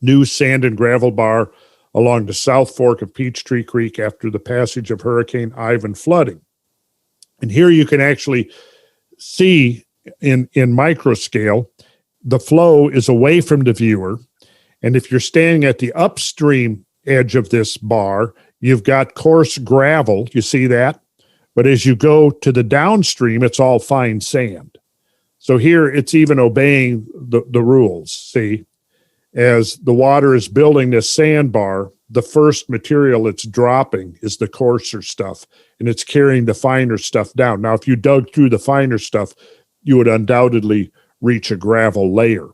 S3: New sand and gravel bar along the South Fork of Peachtree Creek after the passage of Hurricane Ivan flooding. And here you can actually see in micro scale, the flow is away from the viewer. And if you're standing at the upstream edge of this bar, you've got coarse gravel. You see that? But as you go to the downstream, it's all fine sand. So here it's even obeying the rules. See, as the water is building this sandbar, the first material it's dropping is the coarser stuff, and it's carrying the finer stuff down. Now, if you dug through the finer stuff, you would undoubtedly reach a gravel layer.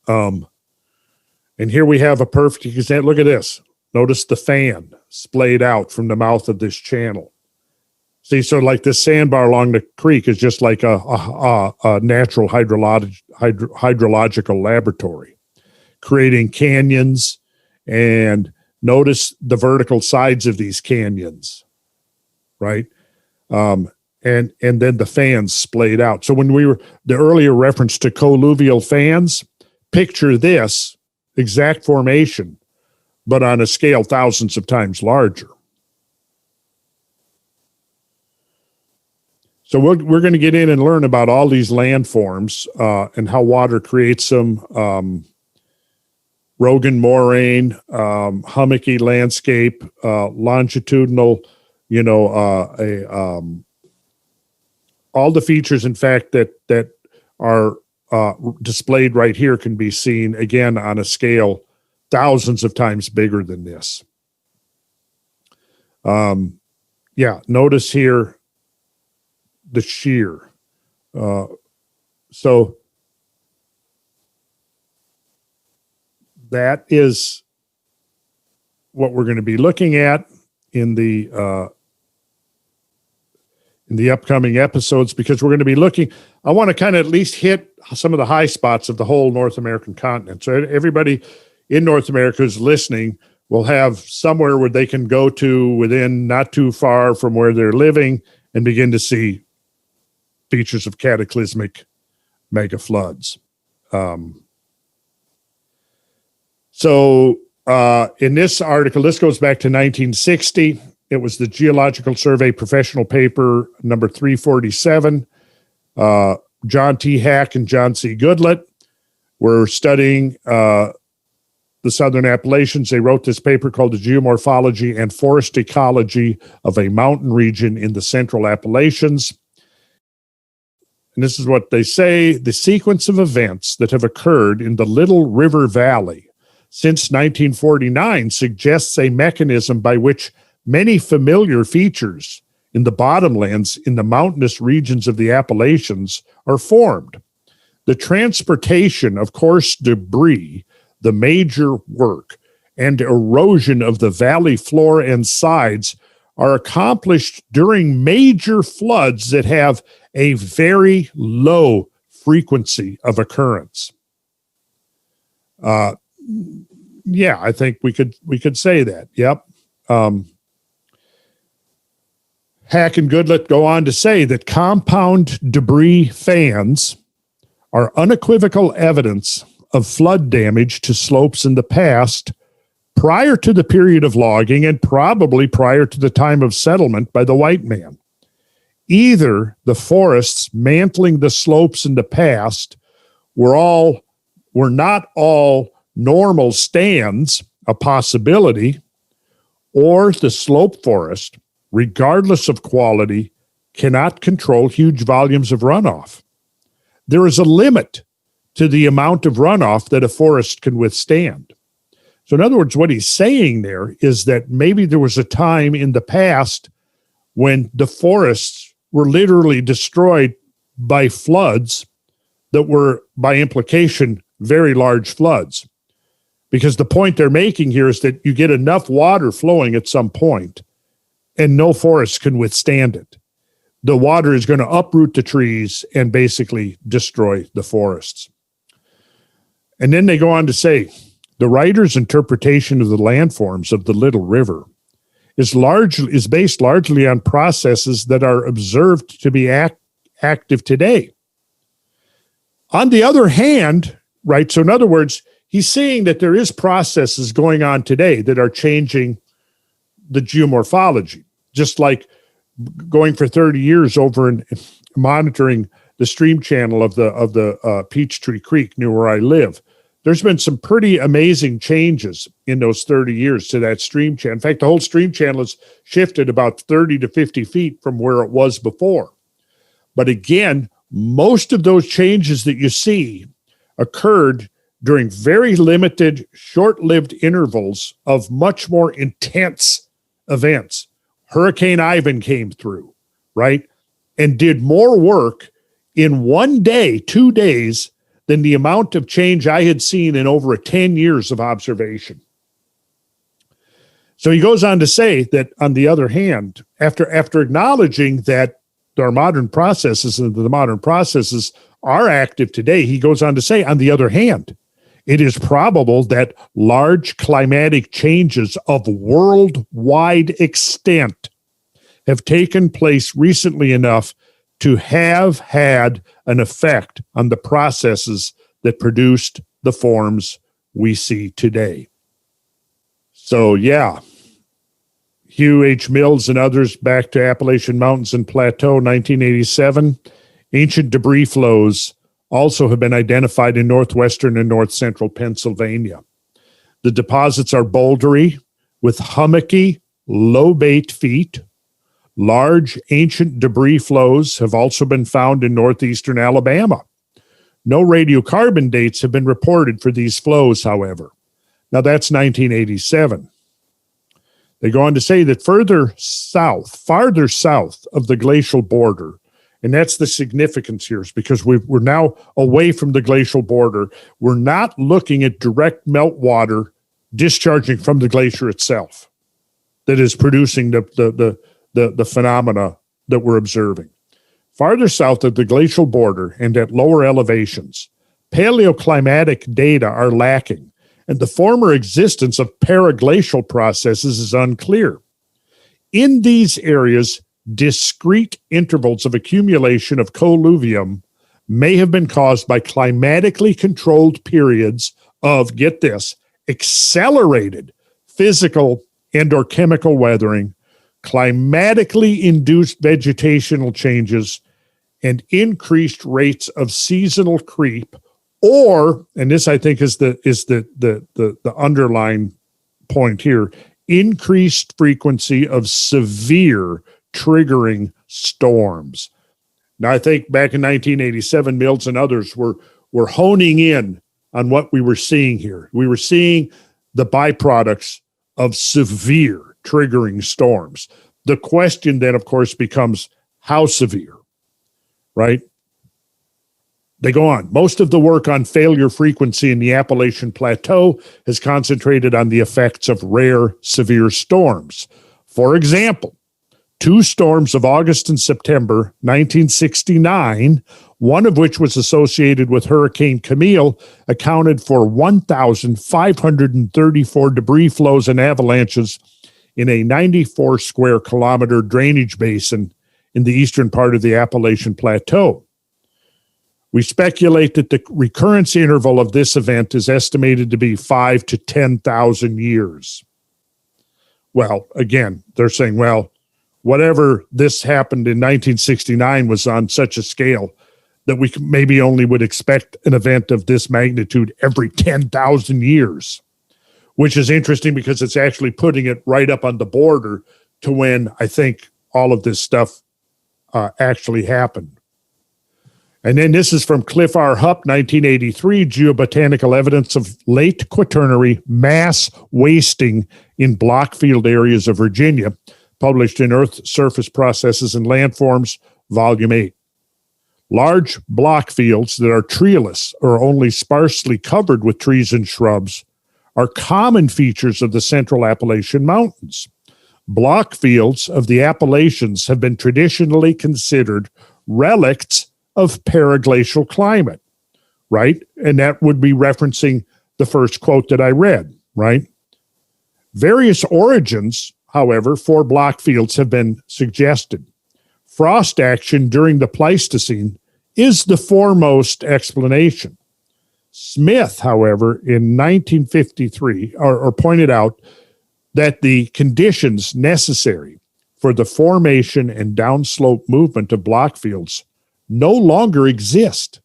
S3: And here we have a perfect example. Look at this. Notice the fan splayed out from the mouth of this channel. See, so like this sandbar along the creek is just like a natural hydrological laboratory, creating canyons. And notice the vertical sides of these canyons, right? And then the fans splayed out. So when we were, the earlier reference to colluvial fans, picture this exact formation, but on a scale thousands of times larger. So we're going to get in and learn about all these landforms and how water creates them. Rogan moraine, hummocky landscape, longitudinal, all the features, in fact, that are displayed right here can be seen again on a scale thousands of times bigger than this. Notice here the shear. So that is what we're going to be looking at in the upcoming episodes, because we're going to be looking, I want to kind of at least hit some of the high spots of the whole North American continent. So everybody in North America who's listening, will have somewhere where they can go to within not too far from where they're living and begin to see features of cataclysmic megafloods. In this article, this goes back to 1960. It was the Geological Survey professional paper number 347. John T. Hack and John C. Goodlett were studying the Southern Appalachians. They wrote this paper called The Geomorphology and Forest Ecology of a Mountain Region in the Central Appalachians. And this is what they say: the sequence of events that have occurred in the Little River Valley since 1949 suggests a mechanism by which many familiar features in the bottomlands in the mountainous regions of the Appalachians are formed. The transportation of coarse debris, the major work, and erosion of the valley floor and sides are accomplished during major floods that have a very low frequency of occurrence. Yeah, I think we could say that. Yep. Hack and Goodlett go on to say that compound debris fans are unequivocal evidence of flood damage to slopes in the past, prior to the period of logging and probably prior to the time of settlement by the white man. Either the forests mantling the slopes in the past were not all normal stands, a possibility, or the slope forest, regardless of quality, cannot control huge volumes of runoff. There is a limit to the amount of runoff that a forest can withstand. So in other words, what he's saying there is that maybe there was a time in the past when the forests were literally destroyed by floods that were, by implication, very large floods. Because the point they're making here is that you get enough water flowing at some point and no forest can withstand it. The water is going to uproot the trees and basically destroy the forests. And then they go on to say, the writer's interpretation of the landforms of the Little River is based largely on processes that are observed to be active today. On the other hand, right, so in other words, he's saying that there is processes going on today that are changing the geomorphology, just like going for 30 years over and monitoring the stream channel of the Peachtree Creek near where I live. There's been some pretty amazing changes in those 30 years to that stream channel. In fact, the whole stream channel has shifted about 30 to 50 feet from where it was before. But again, most of those changes that you see occurred during very limited, short-lived intervals of much more intense events. Hurricane Ivan came through, right? And did more work in 1 day, 2 days, than the amount of change I had seen in over 10 years of observation. So he goes on to say that, on the other hand, after acknowledging that there are modern processes and the modern processes are active today, he goes on to say, on the other hand, it is probable that large climatic changes of worldwide extent have taken place recently enough to have had an effect on the processes that produced the forms we see today. So, yeah, Hugh H. Mills and others, back to Appalachian Mountains and Plateau, 1987. Ancient debris flows also have been identified in northwestern and north central Pennsylvania. The deposits are bouldery with hummocky, low-bait feet. Large ancient debris flows have also been found in northeastern Alabama. No radiocarbon dates have been reported for these flows, however. Now that's 1987. They go on to say that farther south of the glacial border, and that's the significance here, is because we're now away from the glacial border. We're not looking at direct meltwater discharging from the glacier itself that is producing the phenomena that we're observing. Farther south of the glacial border and at lower elevations, paleoclimatic data are lacking, and the former existence of periglacial processes is unclear. In these areas, discrete intervals of accumulation of colluvium may have been caused by climatically controlled periods of, get this, accelerated physical and or chemical weathering, climatically induced vegetational changes, and increased rates of seasonal creep, or, and this I think is the underlying point here, increased frequency of severe triggering storms. Now, I think back in 1987, Mills and others were honing in on what we were seeing here. We were seeing the byproducts of severe triggering storms. The question then, of course, becomes how severe, right? They go on. Most of the work on failure frequency in the Appalachian Plateau has concentrated on the effects of rare, severe storms. For example, 2 storms of August and September 1969, one of which was associated with Hurricane Camille, accounted for 1,534 debris flows and avalanches in a 94 square kilometer drainage basin in the eastern part of the Appalachian Plateau. We speculate that the recurrence interval of this event is estimated to be 5,000 to 10,000 years. Well, again, they're saying, well, whatever this happened in 1969 was on such a scale that we maybe only would expect an event of this magnitude every 10,000 years, which is interesting because it's actually putting it right up on the border to when I think all of this stuff actually happened. And then this is from Cliff R. Hupp, 1983, Geobotanical Evidence of Late Quaternary Mass Wasting in Blockfield Areas of Virginia, published in Earth Surface Processes and Landforms, Volume 8. Large block fields that are treeless or only sparsely covered with trees and shrubs are common features of the Central Appalachian Mountains. Block fields of the Appalachians have been traditionally considered relicts of periglacial climate, right? And that would be referencing the first quote that I read, right? Various origins, however, for block fields have been suggested. Frost action during the Pleistocene is the foremost explanation. Smith, however, in 1953, pointed out that the conditions necessary for the formation and downslope movement of block fields no longer exist,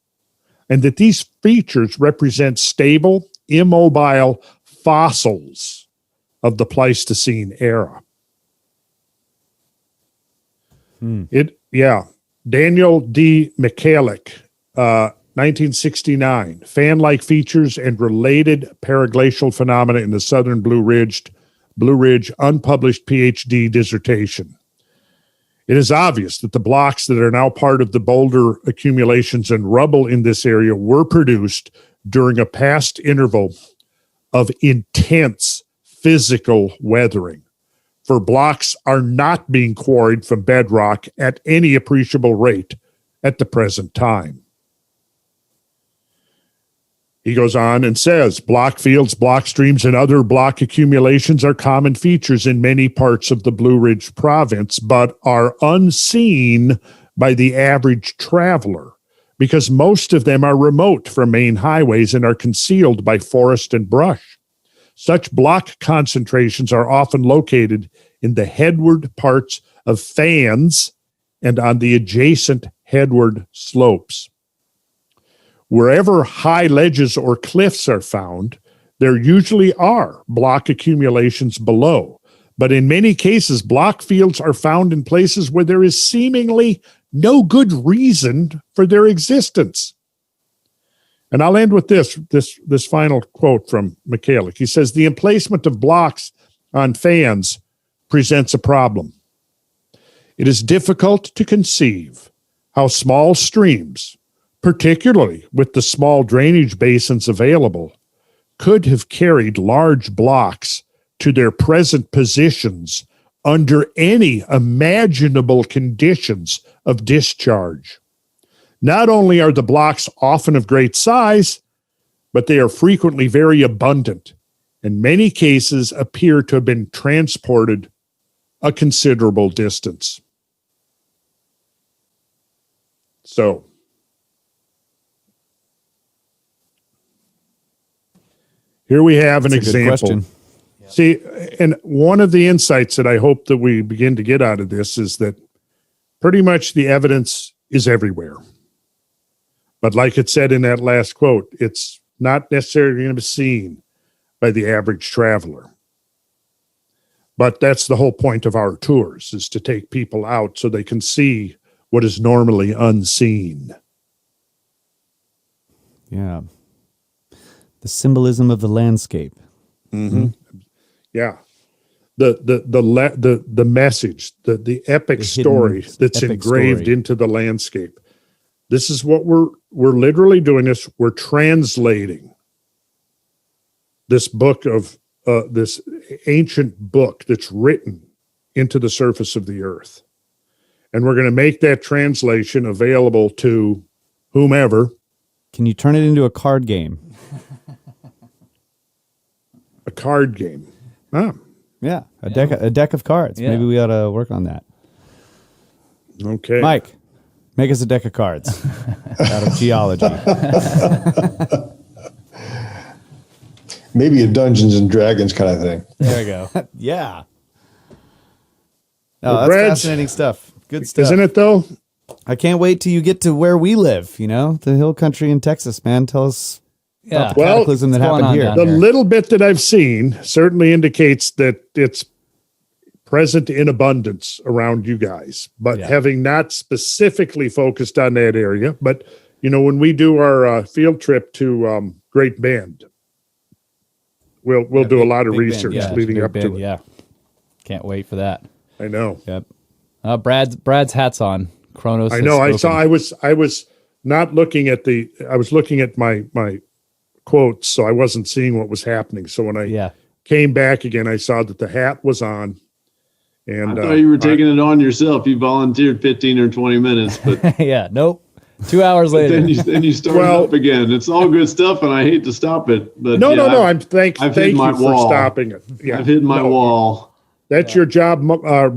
S3: and that these features represent stable, immobile fossils of the Pleistocene era. Daniel D. Michalik, 1969, fan-like features and related periglacial phenomena in the southern Blue Ridge, unpublished PhD dissertation. It is obvious that the blocks that are now part of the boulder accumulations and rubble in this area were produced during a past interval of intense physical weathering, for blocks are not being quarried from bedrock at any appreciable rate at the present time. He goes on and says, block fields, block streams, and other block accumulations are common features in many parts of the Blue Ridge province, but are unseen by the average traveler because most of them are remote from main highways and are concealed by forest and brush. Such block concentrations are often located in the headward parts of fans and on the adjacent headward slopes. Wherever high ledges or cliffs are found, there usually are block accumulations below. But in many cases, block fields are found in places where there is seemingly no good reason for their existence. And I'll end with this final quote from Michalik. He says, the emplacement of blocks on fans presents a problem. It is difficult to conceive how small streams, particularly with the small drainage basins available, could have carried large blocks to their present positions under any imaginable conditions of discharge. Not only are the blocks often of great size, but they are frequently very abundant. In many cases appear to have been transported a considerable distance. So, here we have an example. See, and one of the insights that I hope that we begin to get out of this is that pretty much the evidence is everywhere. But like it said in that last quote, it's not necessarily going to be seen by the average traveler. But that's the whole point of our tours, is to take people out so they can see what is normally unseen.
S4: Yeah. The symbolism of the landscape.
S3: Mm-hmm. Yeah. The message, the epic story that's engraved into the landscape. This is what we're literally doing this. We're translating this book of this ancient book that's written into the surface of the earth. And we're going to make that translation available to whomever.
S4: Can you turn it into a card game?
S3: A card game. Ah.
S4: Yeah, a deck of cards. Yeah. Maybe we ought to work on that.
S3: Okay.
S4: Mike, make us a deck of cards out of geology.
S5: Maybe a Dungeons and Dragons kind of thing.
S4: There we go. Yeah. Oh, that's fascinating stuff. Good stuff.
S3: Isn't it, though?
S4: I can't wait till you get to where we live, the hill country in Texas, man. Tell us about the cataclysm that happened here.
S3: The little bit that I've seen certainly indicates that it's present in abundance around you guys, but having not specifically focused on that area. But, when we do our field trip to Great Bend, we'll do a lot of research leading up to it.
S1: Yeah. Can't wait for that.
S3: I know.
S1: Yep. Brad's hat's on. Kronos.
S3: I know. I was not looking at I was looking at my quotes, so I wasn't seeing what was happening. So when I came back again, I saw that the hat was on. And
S2: I thought you were taking it on yourself. You volunteered 15 or 20 minutes, but
S1: yeah, nope. 2 hours later,
S2: then you started up again. It's all good stuff, and I hate to stop it, but
S3: no. Thank you for stopping it. Yeah,
S2: I've hit my wall.
S3: That's your job,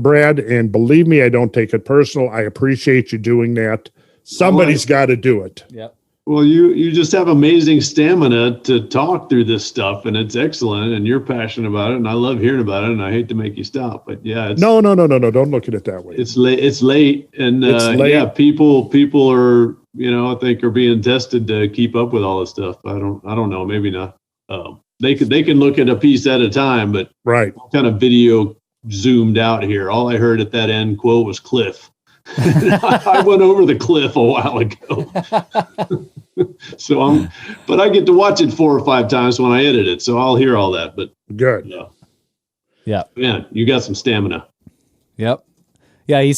S3: Brad, and believe me, I don't take it personal. I appreciate you doing that. Somebody's got to do it.
S1: Yep.
S2: Well, you just have amazing stamina to talk through this stuff, and it's excellent, and you're passionate about it, and I love hearing about it, and I hate to make you stop, but yeah.
S3: No. Don't look at it that way.
S2: It's late, and yeah, people are, I think are being tested to keep up with all this stuff. I don't know, maybe not. They can look at a piece at a time, but
S3: right.
S2: Kind of video zoomed out here. All I heard at that end quote was cliff. I went over the cliff a while ago. But I get to watch it 4 or 5 times when I edit it, so I'll hear all that. But
S3: good.
S1: Yeah.
S2: Man, you got some stamina.
S1: Yep. Yeah, he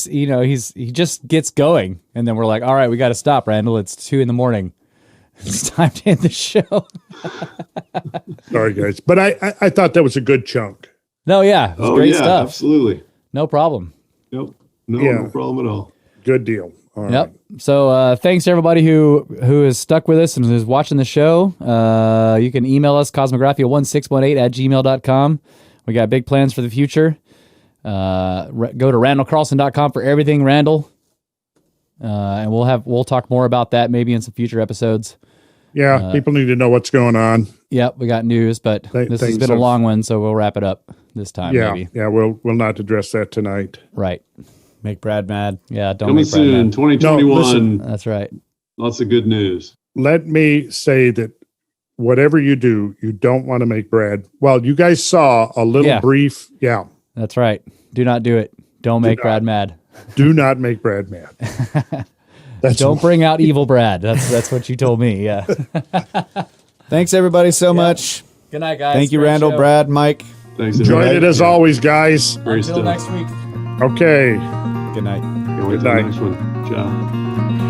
S1: just gets going, and then we're like, all right, we got to stop, Randall. It's 2 a.m. It's time to end the show.
S3: Sorry, guys, but I thought that was a good chunk.
S1: No, yeah, it was great stuff.
S2: Absolutely,
S1: no problem.
S2: Nope. No problem at all.
S3: Good deal. All right.
S1: Yep. So thanks to everybody who has stuck with us and is watching the show. You can email us, cosmographia1618@gmail.com. We got big plans for the future. Go to randallcarlson.com for everything, Randall. And we'll talk more about that maybe in some future episodes.
S3: Yeah, people need to know what's going on.
S1: Yep, we got news, but this has been a long one, so we'll wrap it up this time.
S3: Yeah,
S1: maybe.
S3: Yeah, we'll not address that tonight.
S1: Right.
S4: Make Brad mad.
S1: Yeah, don't
S2: coming
S1: make Brad
S2: soon,
S1: mad.
S2: 2021.
S3: No, listen,
S1: that's right.
S2: Lots of good news.
S3: Let me say that whatever you do, you don't want to make Brad. Well, you guys saw a little brief. Yeah,
S1: that's right. Do not do it. Don't make Brad mad.
S3: Do not make Brad mad.
S1: Don't bring out evil Brad. That's what you told me. Yeah.
S4: Thanks everybody so much.
S1: Good night, guys.
S4: Thank you, Randall, Brad, Mike.
S2: Thanks.
S3: Enjoyed it as always, guys.
S1: Until next week.
S3: Okay.
S4: Good night.
S2: Can't wait
S3: Good
S2: till the
S3: night.
S2: next one. Ciao.